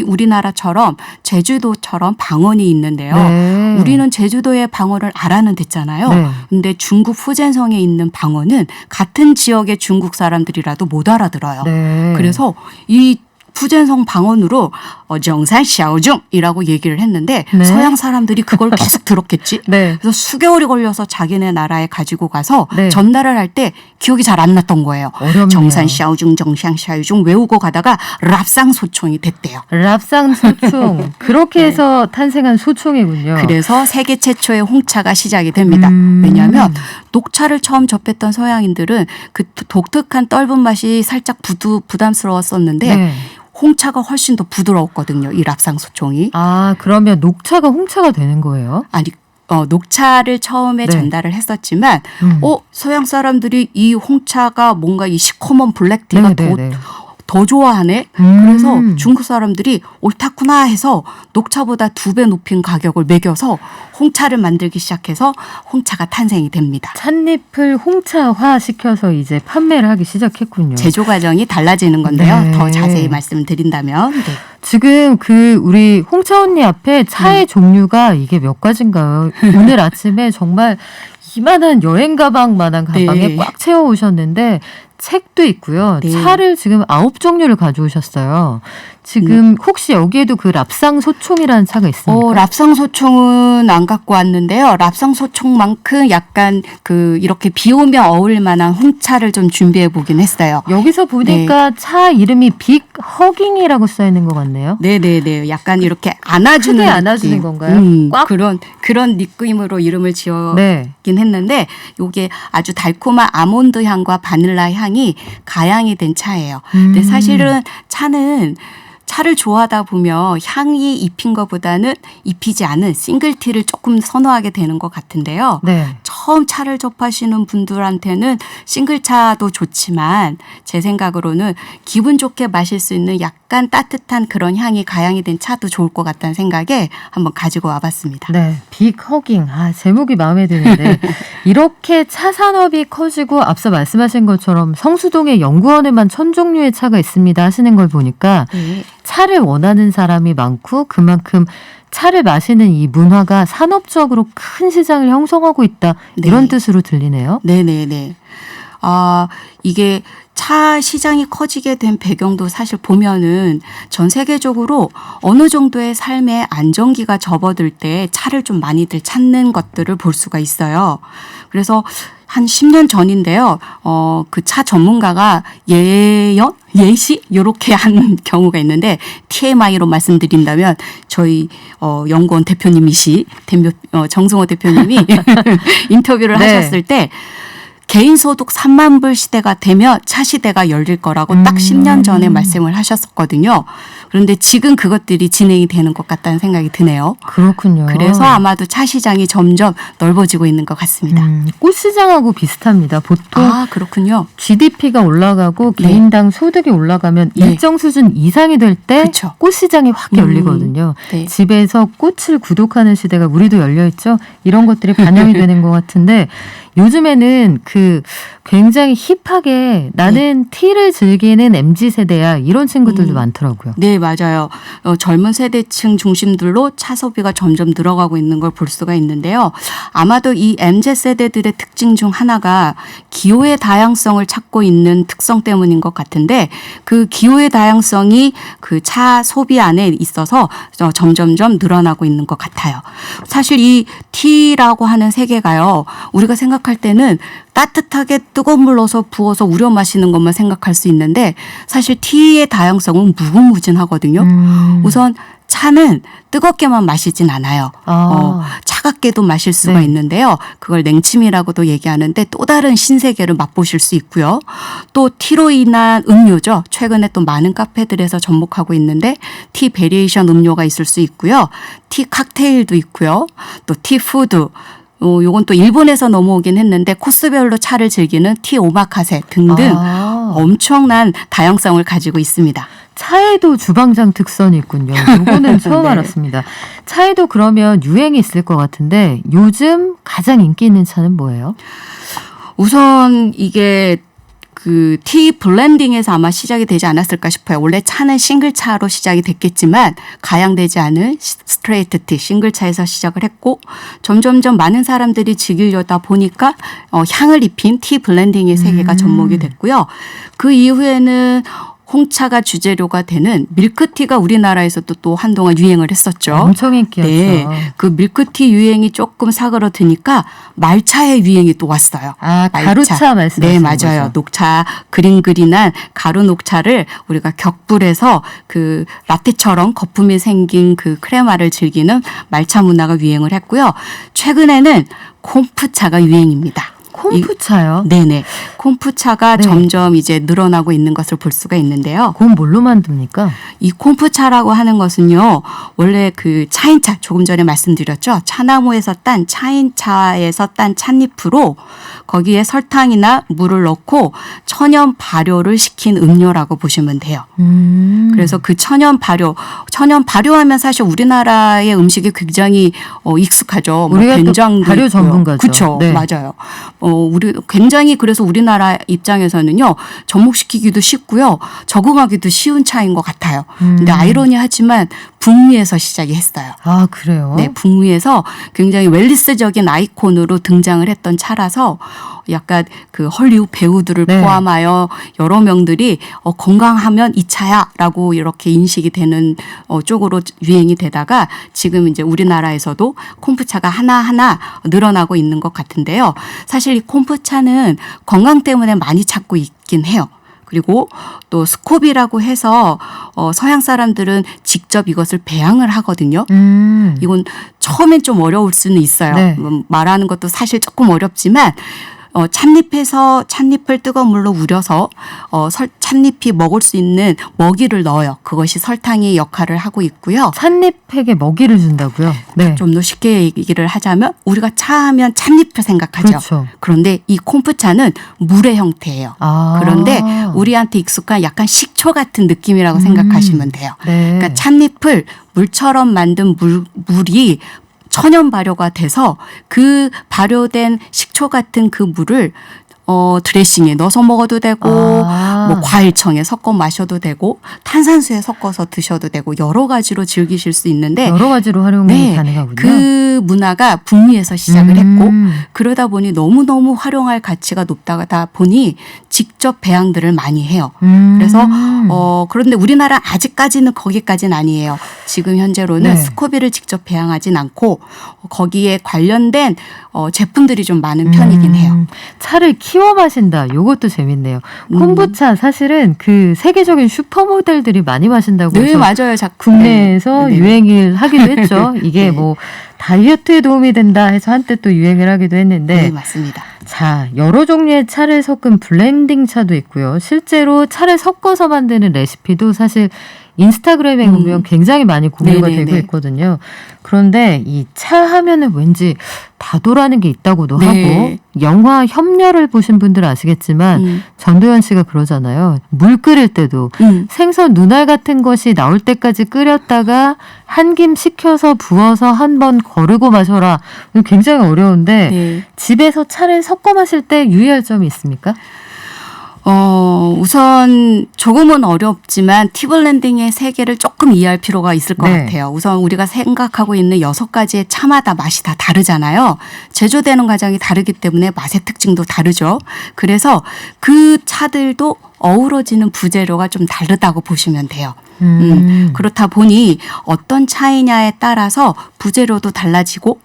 우리나라처럼 제주도처럼 방언이 있는데요. 네. 우리는 제주도의 방언을 알아는 듣잖아요. 네. 근데 중국 푸젠성에 있는 방언은 같은 지역의 중국 사람들이라도 못 알아들어요. 네. 그래서 이 푸젠성 방언으로 정산 샤오중이라고 얘기를 했는데 네. 서양 사람들이 그걸 계속 들었겠지. 네. 그래서 수개월이 걸려서 자기네 나라에 가지고 가서 네. 전달을 할 때 기억이 잘 안 났던 거예요. 어렵네요. 정산 샤오중, 정상 샤오중 외우고 가다가 랍상소총이 됐대요. 랍상소총. 그렇게 네. 해서 탄생한 소총이군요. 그래서 세계 최초의 홍차가 시작이 됩니다. 왜냐하면 녹차를 처음 접했던 서양인들은 그 독특한 떫은 맛이 살짝 부담스러웠었는데 네. 홍차가 훨씬 더 부드러웠거든요. 이 랍상소총이. 그러면 녹차가 홍차가 되는 거예요? 아니 녹차를 처음에 네. 전달을 했었지만 서양 사람들이 이 홍차가 뭔가 이 시커먼 블랙티가 더 좋아하네. 그래서 중국 사람들이 옳다구나 해서 녹차보다 2배 높인 가격을 매겨서 홍차를 만들기 시작해서 홍차가 탄생이 됩니다. 찻잎을 홍차화 시켜서 이제 판매를 하기 시작했군요. 제조 과정이 달라지는 건데요. 네. 더 자세히 말씀을 드린다면. 네. 지금 우리 홍차 언니 앞에 차의 종류가 이게 몇 가지인가요? 오늘 아침에 정말 이만한 여행 가방만한 가방에 네. 꽉 채워 오셨는데 책도 있고요. 네. 차를 지금 9종류를 가져오셨어요. 지금 혹시 여기에도 그 랍상소총이라는 차가 있습니까? 랍상소총은 안 갖고 왔는데요. 랍상소총만큼 약간 이렇게 비 오면 어울릴 만한 홍차를 좀 준비해 보긴 했어요. 여기서 보니까 차 이름이 빅 허깅이라고 써 있는 것 같네요. 네네네. 약간 이렇게 안아주는 크게 안아주는 느낌. 건가요? 꽉? 그런 닉네임으로 이름을 지었긴 네. 했는데 이게 아주 달콤한 아몬드 향과 바닐라 향이 가양이 된 차예요. 근데 사실은 차를 좋아하다 보면 향이 입힌 것보다는 입히지 않은 싱글티를 조금 선호하게 되는 것 같은데요. 네. 처음 차를 접하시는 분들한테는 싱글차도 좋지만 제 생각으로는 기분 좋게 마실 수 있는 약간 따뜻한 그런 향이 가양이 된 차도 좋을 것 같다는 생각에 한번 가지고 와봤습니다. 네, 빅 허깅. 제목이 마음에 드는데 이렇게 차 산업이 커지고 앞서 말씀하신 것처럼 성수동의 연구원에만 1000종류의 차가 있습니다 하시는 걸 보니까 네. 차를 원하는 사람이 많고 그만큼 차를 마시는 이 문화가 산업적으로 큰 시장을 형성하고 있다. 이런 네. 뜻으로 들리네요. 네네네. 이게 차 시장이 커지게 된 배경도 사실 보면은 전 세계적으로 어느 정도의 삶의 안정기가 접어들 때 차를 좀 많이들 찾는 것들을 볼 수가 있어요. 그래서 한 10년 전인데요. 그 차 전문가가 예시 요렇게 한 경우가 있는데 TMI로 말씀드린다면 저희 연구원 대표님이시 정승호 대표님이 인터뷰를 네. 하셨을 때 개인소득 3만 불 시대가 되면 차 시대가 열릴 거라고 딱 10년 전에 말씀을 하셨었거든요. 그런데 지금 그것들이 진행이 되는 것 같다는 생각이 드네요. 그렇군요. 그래서 아마도 차 시장이 점점 넓어지고 있는 것 같습니다. 꽃시장하고 비슷합니다. 보통 그렇군요. GDP가 올라가고 네. 개인당 소득이 올라가면 네. 일정 수준 이상이 될 때 그쵸. 꽃시장이 확 열리거든요. 네. 집에서 꽃을 구독하는 시대가 우리도 열려있죠. 이런 것들이 반영이 되는 것 같은데 요즘에는 그 굉장히 힙하게 나는 티를 즐기는 MZ세대야 이런 친구들도 많더라고요. 네, 맞아요. 젊은 세대층 중심들로 차 소비가 점점 늘어가고 있는 걸 볼 수가 있는데요. 아마도 이 MZ세대들의 특징 중 하나가 기호의 다양성을 찾고 있는 특성 때문인 것 같은데 그 기호의 다양성이 그 차 소비 안에 있어서 점점점 늘어나고 있는 것 같아요. 사실 이 티라고 하는 세계가요. 우리가 생각할 때는 따뜻하게 뜨거운 물 넣어서 부어서 우려 마시는 것만 생각할 수 있는데 사실 티의 다양성은 무궁무진하거든요. 우선 차는 뜨겁게만 마시진 않아요. 차갑게도 마실 수가 네. 있는데요. 그걸 냉침이라고도 얘기하는데 또 다른 신세계를 맛보실 수 있고요. 또 티로 인한 음료죠. 최근에 또 많은 카페들에서 접목하고 있는데 티 베리에이션 음료가 있을 수 있고요. 티 칵테일도 있고요. 또 티 푸드. 요건 또 일본에서 넘어오긴 했는데 코스별로 차를 즐기는 티 오마카세 등등 엄청난 다양성을 가지고 있습니다. 차에도 주방장 특선이 있군요. 이거는 처음 네. 알았습니다. 차에도 그러면 유행이 있을 것 같은데 요즘 가장 인기 있는 차는 뭐예요? 우선 이게 그 티 블렌딩에서 아마 시작이 되지 않았을까 싶어요. 원래 차는 싱글차로 시작이 됐겠지만 가양되지 않은 스트레이트 티 싱글차에서 시작을 했고 점점점 많은 사람들이 즐기려다 보니까 향을 입힌 티 블렌딩의 세계가 접목이 됐고요. 그 이후에는 홍차가 주재료가 되는 밀크티가 우리나라에서도 또 한동안 유행을 했었죠. 엄청 인기였죠. 네, 그 밀크티 유행이 조금 사그러드니까 말차의 유행이 또 왔어요. 가루차 말씀하시는 네, 맞아요. 거죠? 녹차 그린그린한 가루 녹차를 우리가 격불해서 그 라떼처럼 거품이 생긴 그 크레마를 즐기는 말차 문화가 유행을 했고요. 최근에는 콤프차가 유행입니다. 콤프차요? 네네. 콤프차가 네. 점점 이제 늘어나고 있는 것을 볼 수가 있는데요. 그건 뭘로 만듭니까? 이 콤프차라고 하는 것은요, 원래 그 차인차, 조금 전에 말씀드렸죠. 차나무에서 딴 차인차에서 딴 찻잎으로 거기에 설탕이나 물을 넣고 천연 발효를 시킨 음료라고 보시면 돼요. 그래서 그 천연 발효하면 사실 우리나라의 음식이 굉장히 익숙하죠. 우리가 또 된장도 발효 있고요. 전문가죠. 그렇죠. 네. 맞아요. 우리 굉장히 그래서 우리나라 입장에서는요, 접목시키기도 쉽고요, 적응하기도 쉬운 차인 것 같아요. 근데 아이러니하지만 북미에서 시작이 했어요. 아, 그래요? 네, 북미에서 굉장히 웰리스적인 아이콘으로 등장을 했던 차라서 약간 그 헐리우드 배우들을 네. 포함하여 여러 명들이 건강하면 이 차야라고 이렇게 인식이 되는 쪽으로 유행이 되다가 지금 이제 우리나라에서도 콤프차가 하나하나 늘어나고 있는 것 같은데요. 사실 이 콤프차는 건강 때문에 많이 찾고 있긴 해요. 그리고 또 스코비라고 해서 서양 사람들은 직접 이것을 배양을 하거든요. 이건 처음엔 좀 어려울 수는 있어요. 네. 말하는 것도 사실 조금 어렵지만 찻잎을 뜨거운 물로 우려서 찻잎이 먹을 수 있는 먹이를 넣어요. 그것이 설탕의 역할을 하고 있고요. 찻잎에게 먹이를 준다고요? 네. 좀 더 쉽게 얘기를 하자면 우리가 차하면 찻잎을 생각하죠. 그렇죠. 그런데 이 콤프차는 물의 형태예요. 아. 그런데 우리한테 익숙한 약간 식초 같은 느낌이라고 생각하시면 돼요. 네. 그러니까 찻잎을 물처럼 만든 물이 천연 발효가 돼서 그 발효된 식초 같은 그 물을 드레싱에 넣어서 먹어도 되고 아. 뭐 과일청에 섞어 마셔도 되고 탄산수에 섞어서 드셔도 되고 여러 가지로 즐기실 수 있는데 여러 가지로 활용이 네, 가능하군요. 그 문화가 북미에서 시작을 했고 음. 그러다 보니 너무너무 활용할 가치가 높다가 보니 직접 배양들을 많이 해요. 그래서 그런데 우리나라 아직까지는 거기까지는 아니에요. 지금 현재로는 네. 스코비를 직접 배양하진 않고 거기에 관련된 제품들이 좀 많은 편이긴 해요. 차를 키워 마신다. 요것도 재밌네요. 콤부차 사실은 그 세계적인 슈퍼모델들이 많이 마신다고 네, 해서 맞아요. 국내에서 네. 유행을 하기도 했죠. 이게 네. 뭐 다이어트에 도움이 된다 해서 한때 또 유행을 하기도 했는데 네, 맞습니다. 자, 여러 종류의 차를 섞은 블렌딩 차도 있고요. 실제로 차를 섞어서 만드는 레시피도 사실 인스타그램에 보면 굉장히 많이 공유가 네네네. 되고 있거든요. 그런데 이 차 하면은 왠지 다도라는 게 있다고도 네. 하고 영화 협녀를 보신 분들은 아시겠지만 전도연 씨가 그러잖아요. 물 끓일 때도 생선 눈알 같은 것이 나올 때까지 끓였다가 한 김 식혀서 부어서 한 번 거르고 마셔라. 굉장히 어려운데 네. 집에서 차를 섞어 마실 때 유의할 점이 있습니까? 우선 조금은 어렵지만 티블렌딩의 세계를 조금 이해할 필요가 있을 것 네. 같아요. 우선 우리가 생각하고 있는 6가지의 차마다 맛이 다 다르잖아요. 제조되는 과정이 다르기 때문에 맛의 특징도 다르죠. 그래서 그 차들도 어우러지는 부재료가 좀 다르다고 보시면 돼요. 그렇다 보니 어떤 차이냐에 따라서 부재료도 달라지고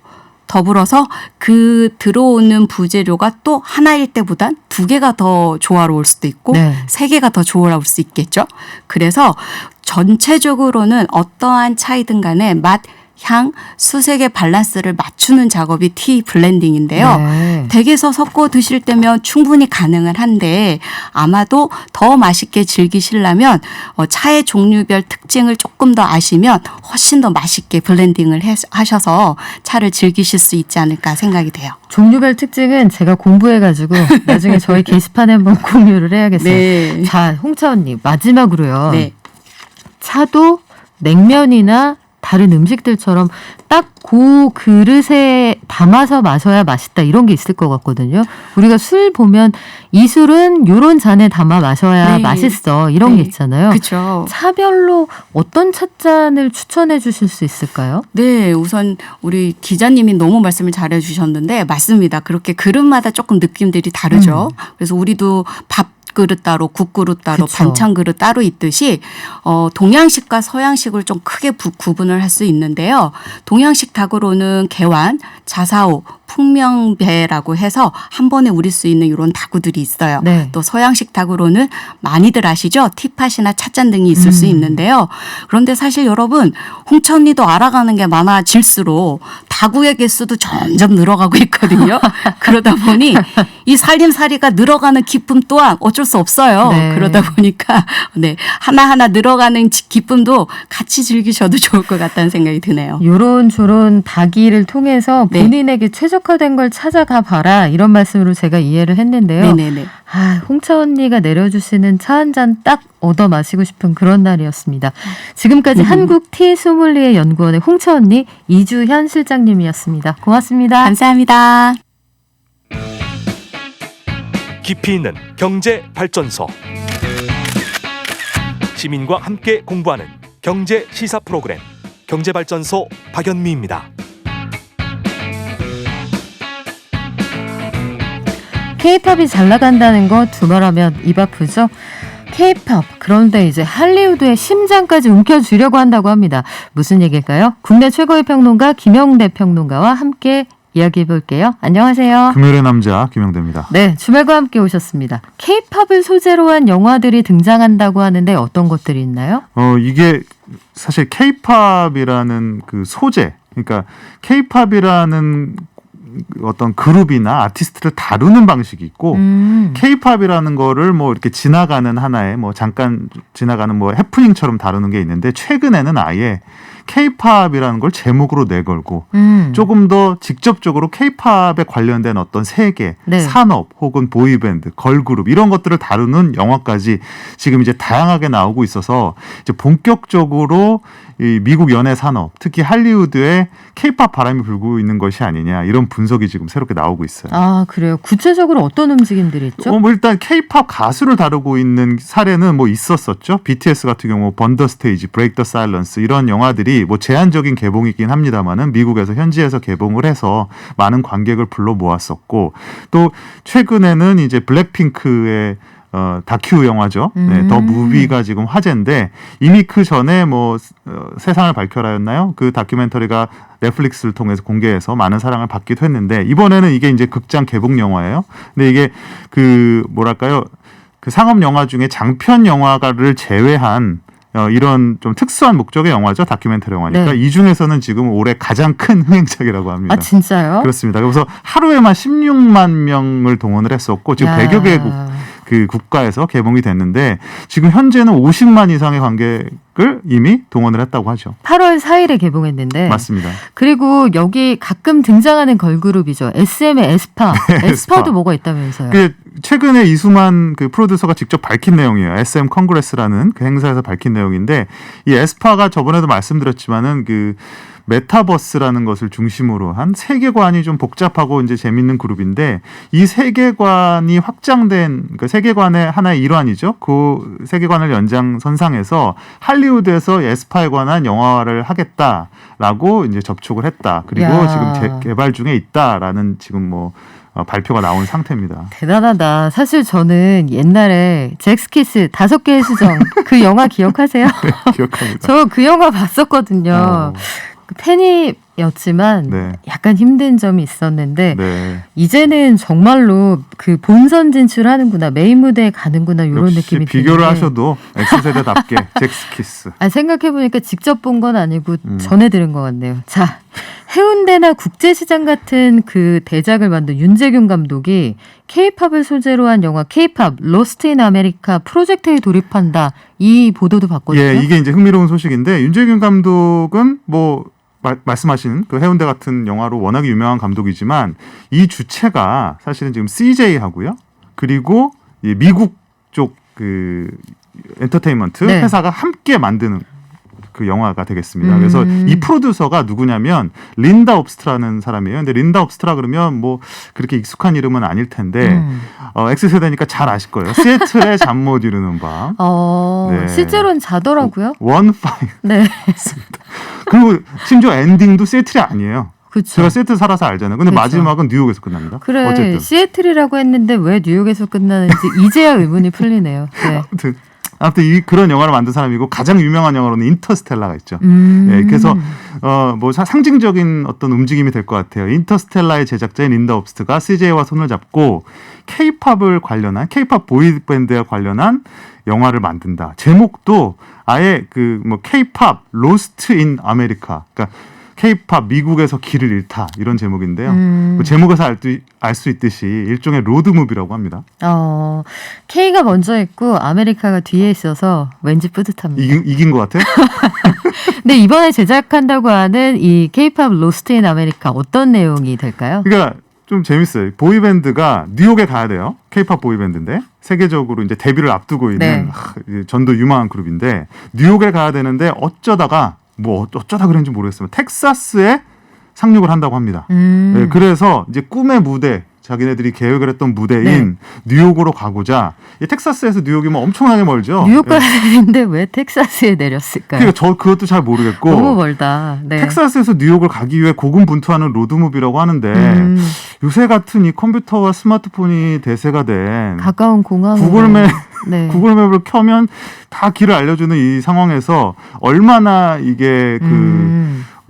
더불어서 그 들어오는 부재료가 또 하나일 때보단 2개가 더 조화로울 수도 있고 네. 3개가 더 조화로울 수 있겠죠. 그래서 전체적으로는 어떠한 차이든 간에 맛, 향, 수색의 밸런스를 맞추는 작업이 티 블렌딩인데요. 네. 댁에서 섞어 드실 때면 충분히 가능은 한데 아마도 더 맛있게 즐기시려면 차의 종류별 특징을 조금 더 아시면 훨씬 더 맛있게 블렌딩을 하셔서 차를 즐기실 수 있지 않을까 생각이 돼요. 종류별 특징은 제가 공부해가지고 나중에 저희 게시판에 한번 공유를 해야겠어요. 네. 자, 홍차 언니 마지막으로요. 네. 차도 냉면이나 다른 음식들처럼 딱 그 그릇에 담아서 마셔야 맛있다 이런 게 있을 것 같거든요. 우리가 술 보면 이 술은 요런 잔에 담아 마셔야 네. 맛있어 이런 게 네. 있잖아요. 그렇죠. 차별로 어떤 찻잔을 추천해 주실 수 있을까요? 네, 우선 우리 기자님이 너무 말씀을 잘해 주셨는데 맞습니다. 그렇게 그릇마다 조금 느낌들이 다르죠. 그래서 우리도 밥 그릇 따로, 국 그릇 따로, 그쵸. 반찬 그릇 따로 있듯이 동양식과 서양식을 좀 크게 구분을 할 수 있는데요. 동양식 닭으로는 개완, 자사오, 풍명배라고 해서 한 번에 우릴 수 있는 이런 다구들이 있어요. 네. 또 서양식 닭으로는 많이들 아시죠? 티팟이나 찻잔 등이 있을 수 있는데요. 그런데 사실 여러분 홍차 언니도 알아가는 게 많아질수록 다구의 개수도 점점 늘어가고 있거든요. 그러다 보니 이 살림살이가 늘어가는 기쁨 또한 어쩔 수 없어요. 네. 그러다 보니까 네, 하나하나 늘어가는 기쁨도 같이 즐기셔도 좋을 것 같다는 생각이 드네요. 요런저런 다기를 통해서 네. 본인에게 최적화된 걸 찾아가 봐라 이런 말씀으로 제가 이해를 했는데요. 네네네. 아, 홍차 언니가 내려주시는 차 한 잔 딱 얻어 마시고 싶은 그런 날이었습니다. 지금까지 한국 티 소믈리에 연구원의 홍차 언니 이주현 실장님이었습니다. 고맙습니다. 감사합니다. 깊이 있는 경제 발전소. 시민과 함께 공부하는 경제 시사 프로그램 경제발전소 박연미입니다. K-팝이 잘 나간다는 거 두말하면 입 아프죠? K-팝 그런데 이제 할리우드의 심장까지 움켜쥐려고 한다고 합니다. 무슨 얘기일까요? 국내 최고의 평론가 김영대 평론가와 함께 이야기해 볼게요. 안녕하세요. 금요일의 남자 김영대입니다. 네, 주말과 함께 오셨습니다. K-팝을 소재로 한 영화들이 등장한다고 하는데 어떤 것들이 있나요? 이게 사실 K-팝이라는 그 소재, 그러니까 K-팝이라는 어떤 그룹이나 아티스트를 다루는 방식이 있고 K-팝이라는 거를 뭐 이렇게 지나가는 하나의 뭐 잠깐 지나가는 뭐 해프닝처럼 다루는 게 있는데 최근에는 아예 K-팝이라는 걸 제목으로 내걸고 조금 더 직접적으로 K-팝에 관련된 어떤 세계, 네. 산업 혹은 보이밴드, 걸그룹 이런 것들을 다루는 영화까지 지금 이제 다양하게 나오고 있어서 이제 본격적으로 이 미국 연예 산업, 특히 할리우드에 케이팝 바람이 불고 있는 것이 아니냐 이런 분석이 지금 새롭게 나오고 있어요. 아, 그래요. 구체적으로 어떤 움직임들이 있죠? 뭐 일단 케이팝 가수를 다루고 있는 사례는 뭐 있었었죠. BTS 같은 경우 번더 스테이지, 브레이크 더 사일런스 이런 영화들이 뭐 제한적인 개봉이긴 합니다만은 미국에서 현지에서 개봉을 해서 많은 관객을 불러 모았었고 또 최근에는 이제 블랙핑크의 다큐 영화죠. 네, 더 무비가 지금 화제인데 이미 그 전에 뭐 세상을 밝혀라였나요? 그 다큐멘터리가 넷플릭스를 통해서 공개해서 많은 사랑을 받기도 했는데 이번에는 이게 이제 극장 개봉 영화예요. 근데 이게 그 뭐랄까요? 그 상업 영화 중에 장편 영화를 제외한 이런 좀 특수한 목적의 영화죠. 다큐멘터리 영화니까. 네. 이 중에서는 지금 올해 가장 큰 흥행작이라고 합니다. 아, 진짜요? 그렇습니다. 그래서 하루에만 16만 명을 동원을 했었고 지금 야. 100여 개국 그 국가에서 개봉이 됐는데 지금 현재는 50만 이상의 관객을 이미 동원을 했다고 하죠. 8월 4일에 개봉했는데. 맞습니다. 그리고 여기 가끔 등장하는 걸그룹이죠. SM의 에스파. 에스파. 에스파도 뭐가 있다면서요. 그 최근에 이수만 그 프로듀서가 직접 밝힌 내용이에요. SM 컨그레스라는 그 행사에서 밝힌 내용인데 이 에스파가 저번에도 말씀드렸지만은 그 메타버스라는 것을 중심으로 한 세계관이 좀 복잡하고 이제 재밌는 그룹인데 이 세계관이 확장된 그 세계관의 하나의 일환이죠. 그 세계관을 연장선상에서 할리우드에서 에스파에 관한 영화를 하겠다라고 이제 접촉을 했다. 그리고 야. 지금 개발 중에 있다라는 지금 뭐 발표가 나온 상태입니다. 대단하다. 사실 저는 옛날에 잭스키스 5개의 수정 그 영화 기억하세요? 기억합니다. 저 그 영화 봤었거든요. 팬이었지만 네. 약간 힘든 점이 있었는데 네. 이제는 정말로 그 본선 진출하는구나, 메인 무대에 가는구나 이런 역시 느낌이 비교를 드는데 하셔도 X세대답게 잭스키스. 아, 생각해보니까 직접 본 건 아니고 전해 들은 것 같네요. 자, 해운대나 국제시장 같은 그 대작을 만든 윤재균 감독이 K-팝을 소재로 한 영화 K-팝 로스트 인 아메리카 프로젝트에 돌입한다. 이 보도도 봤거든요. 예, 이게 이제 흥미로운 소식인데 윤재균 감독은 뭐 말씀하신 그 해운대 같은 영화로 워낙에 유명한 감독이지만 이 주체가 사실은 지금 CJ하고요. 그리고 이 미국 쪽 그 엔터테인먼트 네. 회사가 함께 만드는 그 영화가 되겠습니다. 그래서 이 프로듀서가 누구냐면 린다 옵스트라는 사람이에요. 근데 린다 옵스트라 그러면 뭐 그렇게 익숙한 이름은 아닐 텐데 X세대니까 잘 아실 거예요. 시애틀의 잠 못 이루는 밤. 네. 실제로는 자더라고요. 원파인. 네. 그리고 심지어 엔딩도 시애틀이 아니에요. 그렇죠. 제가 시애틀 살아서 알잖아요. 근데 그쵸. 마지막은 뉴욕에서 끝납니다. 그래, 어쨌든. 시애틀이라고 했는데 왜 뉴욕에서 끝나는지 이제야 의문이 풀리네요. 네. 아무튼 그런 영화를 만든 사람이고 가장 유명한 영화로는 인터스텔라가 있죠. 예, 그래서 뭐 상징적인 어떤 움직임이 될 것 같아요. 인터스텔라의 제작자인 린다 옵스트가 CJ와 손을 잡고 K-팝을 관련한 K-팝 보이밴드와 관련한 영화를 만든다. 제목도 아예 그 뭐 K-팝 로스트 인 아메리카. 그러니까 K-팝 미국에서 길을 잃다 이런 제목인데요. 그 제목에서 알 수 있듯이 일종의 로드무비라고 합니다. K가 먼저 있고 아메리카가 뒤에 있어서 왠지 뿌듯합니다. 이긴 것 같아요? 근데 이번에 제작한다고 하는 이 K-팝 로스트 인 아메리카 어떤 내용이 될까요? 그러니까 좀 재밌어요. 보이밴드가 뉴욕에 가야 돼요. K-팝 보이밴드인데 세계적으로 이제 데뷔를 앞두고 있는 전도 유망한 그룹인데 뉴욕에 가야 되는데 어쩌다가 그런지 모르겠어요. 텍사스에 상륙을 한다고 합니다. 네, 그래서 이제 꿈의 무대, 자기네들이 계획을 했던 무대인 뉴욕으로 가고자 이 텍사스에서 뉴욕이면 엄청나게 멀죠. 뉴욕 가야 되는데 왜 텍사스에 내렸을까요? 그러니까 그것도 잘 모르겠고 너무 멀다. 네. 텍사스에서 뉴욕을 가기 위해 고군분투하는 로드무비라고 하는데 요새 같은 이 컴퓨터와 스마트폰이 대세가 된 가까운 공항 구글맵을 켜면 다 길을 알려주는 이 상황에서 얼마나 이게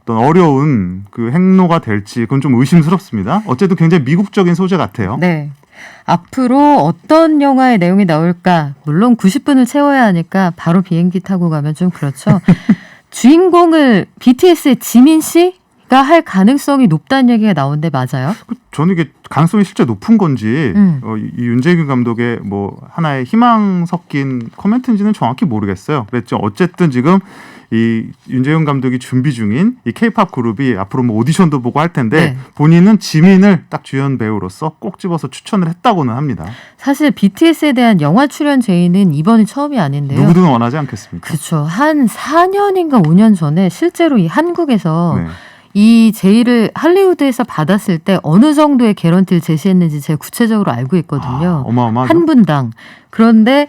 어떤 어려운 그 행로가 될지 그건 좀 의심스럽습니다. 어쨌든 굉장히 미국적인 소재 같아요. 네. 앞으로 어떤 영화의 내용이 나올까? 물론 90분을 채워야 하니까 바로 비행기 타고 가면 좀 그렇죠. 주인공을 BTS의 지민 씨? 할 가능성이 높다는 얘기가 나오는데 맞아요? 저는 이게 가능성이 실제 높은 건지 이 윤재균 감독의 뭐 하나의 희망 섞인 코멘트인지는 정확히 모르겠어요. 그랬죠. 어쨌든 지금 이 윤재균 감독이 준비 중인 이 K-팝 그룹이 앞으로 뭐 오디션도 보고 할 텐데 네. 본인은 지민을 딱 주연 배우로서 꼭 집어서 추천을 했다고는 합니다. 사실 BTS에 대한 영화 출연 제의는 이번이 처음이 아닌데요. 누구든 원하지 않겠습니까? 그렇죠. 한 4년인가 5년 전에 실제로 이 한국에서 네. 이 제의를 할리우드에서 받았을 때 어느 정도의 개런티를 제시했는지 제가 구체적으로 알고 있거든요. 어마어마하죠. 한 분당. 그런데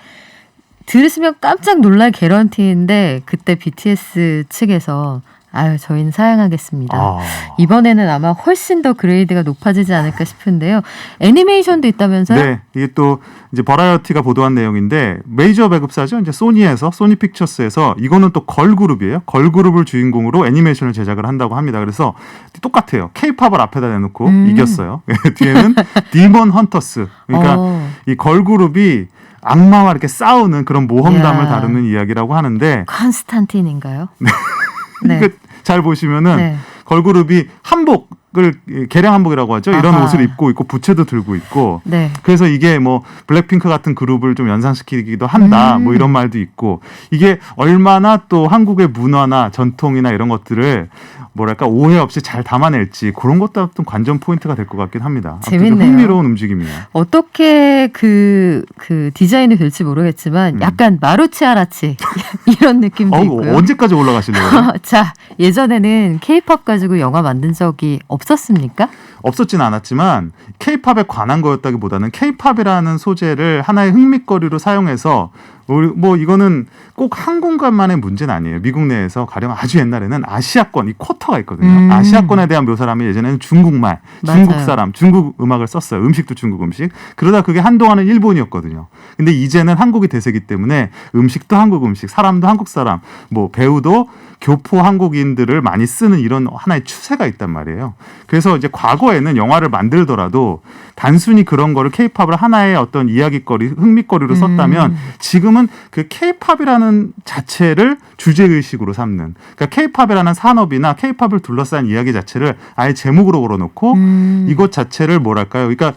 들으시면 깜짝 놀랄 개런티인데 그때 BTS 측에서 아유 저희는 사양하겠습니다. 이번에는 아마 훨씬 더 그레이드가 높아지지 않을까 싶은데요. 애니메이션도 있다면서요? 네, 이게 또 이제 버라이어티가 보도한 내용인데 메이저 배급사죠. 이제 소니 픽처스에서 이거는 또 걸그룹이에요. 걸그룹을 주인공으로 애니메이션을 제작을 한다고 합니다. 그래서 똑같아요. K-팝을 앞에다 내놓고 이겼어요. 뒤에는 디먼 헌터스. 그러니까 이 걸그룹이 악마와 이렇게 싸우는 그런 모험담을 다루는 이야기라고 하는데 콘스탄틴인가요? 네. 잘 보시면은 네. 걸그룹이 한복을 개량 한복이라고 하죠. 이런 아하. 옷을 입고 있고 부채도 들고 있고 네. 그래서 이게 뭐 블랙핑크 같은 그룹을 좀 연상시키기도 한다. 뭐 이런 말도 있고 이게 얼마나 또 한국의 문화나 전통이나 이런 것들을 뭐랄까 오해 없이 잘 담아낼지 그런 것도 어떤 관전 포인트가 될 것 같긴 합니다. 재밌네요. 흥미로운 움직임이에요. 어떻게 그 디자인이 될지 모르겠지만 약간 마루치아라치 이런 느낌도 있고요. 언제까지 올라가시려고요? 자, 예전에는 K-팝 가지고 영화 만든 적이 없었습니까? 없었진 않았지만 K-팝에 관한 거였다기보다는 K-팝이라는 소재를 하나의 흥미거리로 사용해서 뭐 이거는 꼭 한 공간만의 문제는 아니에요. 미국 내에서 가령 아주 옛날에는 아시아권 이 쿼터가 있거든요. 아시아권에 대한 묘사를 하면 예전에는 중국말, 중국 사람, 중국 음악을 썼어요. 음식도 중국 음식. 그러다 그게 한동안은 일본이었거든요. 근데 이제는 한국이 대세기 때문에 음식도 한국 음식, 사람도 한국 사람, 뭐 배우도 교포 한국인들을 많이 쓰는 이런 하나의 추세가 있단 말이에요. 그래서 이제 과거에는 영화를 만들더라도 단순히 그런 거를 K-팝을 하나의 어떤 이야기거리, 흥미거리로 썼다면 지금은 그 K-팝이라는 자체를 주제의식으로 삼는, 그러니까 K-팝이라는 산업이나 K-팝을 둘러싼 이야기 자체를 아예 제목으로 걸어놓고 이것 자체를 뭐랄까요? 그러니까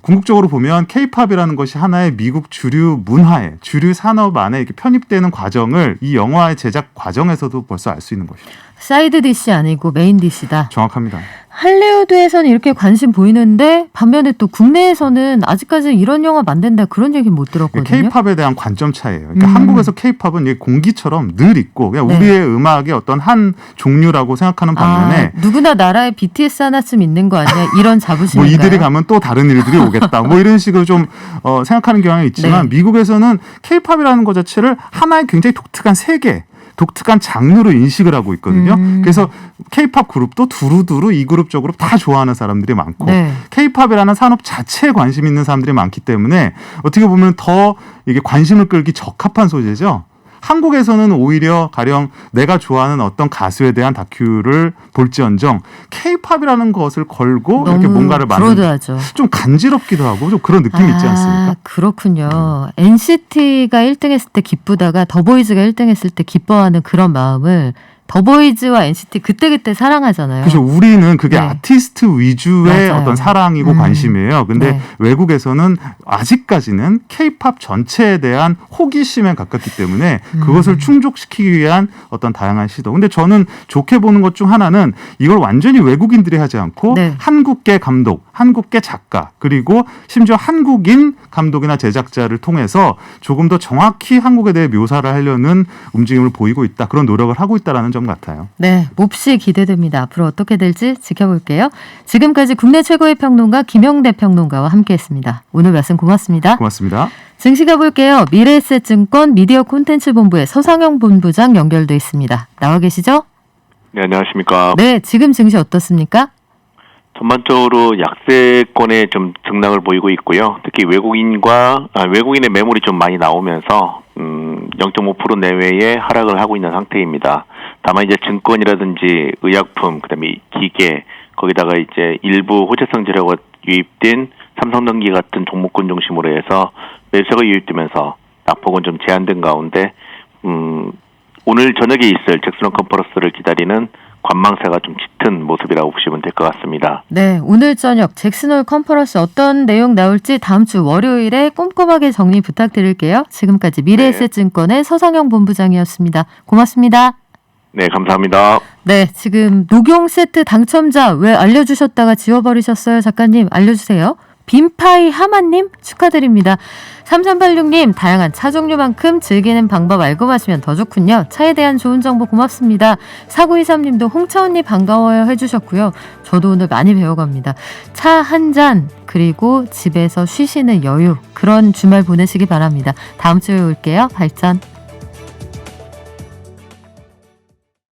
궁극적으로 보면 K-팝이라는 것이 하나의 미국 주류 문화에, 주류 산업 안에 이렇게 편입되는 과정을 이 영화의 제작 과정에서도 벌써 알 수 있는 것이죠. 사이드 디시 아니고 메인 디시다. 정확합니다. 할리우드에서는 이렇게 관심 보이는데 반면에 또 국내에서는 아직까지 이런 영화 만든다 그런 얘기는 못 들었거든요. K-팝에 대한 관점 차이예요. 그러니까 한국에서 K-팝은 공기처럼 늘 있고 그냥 네. 우리의 음악의 어떤 한 종류라고 생각하는 반면에 누구나 나라에 BTS 하나쯤 있는 거 아니야? 이런 자부심인가요? 뭐 이들이 가면 또 다른 일들이 오겠다. 뭐 이런 식으로 좀 생각하는 경향이 있지만 네. 미국에서는 K-팝이라는 것 자체를 하나의 굉장히 독특한 세계, 독특한 장르로 인식을 하고 있거든요. 그래서 K-팝 그룹도 두루두루 이 그룹 저 그룹 다 좋아하는 사람들이 많고 네. K-팝이라는 산업 자체에 관심 있는 사람들이 많기 때문에 어떻게 보면 더 이게 관심을 끌기 적합한 소재죠. 한국에서는 오히려 가령 내가 좋아하는 어떤 가수에 대한 다큐를 볼지언정 K-팝이라는 것을 걸고 이렇게 뭔가를 만드는 브로드하죠. 좀 간지럽기도 하고 좀 그런 느낌이 있지 않습니까? 그렇군요. NCT가 1등했을 때 기쁘다가 더보이즈가 1등했을 때 기뻐하는 그런 마음을 더보이즈와 NCT 그때그때 사랑하잖아요. 그렇죠. 우리는 그게 네. 아티스트 위주의 맞아요. 어떤 사랑이고 관심이에요. 근데 네. 외국에서는 아직까지는 K-팝 전체에 대한 호기심에 가깝기 때문에 그것을 충족시키기 위한 어떤 다양한 시도. 근데 저는 좋게 보는 것 중 하나는 이걸 완전히 외국인들이 하지 않고 네. 한국계 감독, 한국계 작가, 그리고 심지어 한국인 감독이나 제작자를 통해서 조금 더 정확히 한국에 대해 묘사를 하려는 움직임을 보이고 있다. 그런 노력을 하고 있다라는 점 같아요. 네, 몹시 기대됩니다. 앞으로 어떻게 될지 지켜볼게요. 지금까지 국내 최고의 평론가 김영대 평론가와 함께했습니다. 오늘 말씀 고맙습니다. 고맙습니다. 증시 가볼게요. 미래에셋증권 미디어 콘텐츠 본부의 서상영 본부장 연결돼 있습니다. 나와 계시죠? 네, 안녕하십니까. 네, 지금 증시 어떻습니까? 전반적으로 약세권에 좀 등락을 보이고 있고요. 특히 외국인의 매물이 좀 많이 나오면서 0.5% 내외의 하락을 하고 있는 상태입니다. 다만 이제 증권이라든지 의약품, 그다음에 기계, 거기다가 이제 일부 호재성 재료가 유입된 삼성전기 같은 종목군 중심으로 해서 매수가 유입되면서 낙폭은 좀 제한된 가운데 오늘 저녁에 있을 잭슨 컨퍼런스를 기다리는 관망세가 좀 짙은 모습이라고 보시면 될 것 같습니다. 네, 오늘 저녁 잭슨홀 컨퍼런스 어떤 내용 나올지 다음 주 월요일에 꼼꼼하게 정리 부탁드릴게요. 지금까지 미래에셋증권의 서상영 본부장이었습니다. 고맙습니다. 네, 감사합니다. 네, 지금 녹용 세트 당첨자 왜 알려주셨다가 지워버리셨어요? 작가님 알려주세요. 빈파이 하마님 축하드립니다. 3386님 다양한 차 종류만큼 즐기는 방법 알고 마시면 더 좋군요. 차에 대한 좋은 정보 고맙습니다. 4923님도 홍차 언니 반가워요 해주셨고요. 저도 오늘 많이 배워갑니다. 차 한 잔 그리고 집에서 쉬시는 여유 그런 주말 보내시기 바랍니다. 다음 주에 올게요. 발전.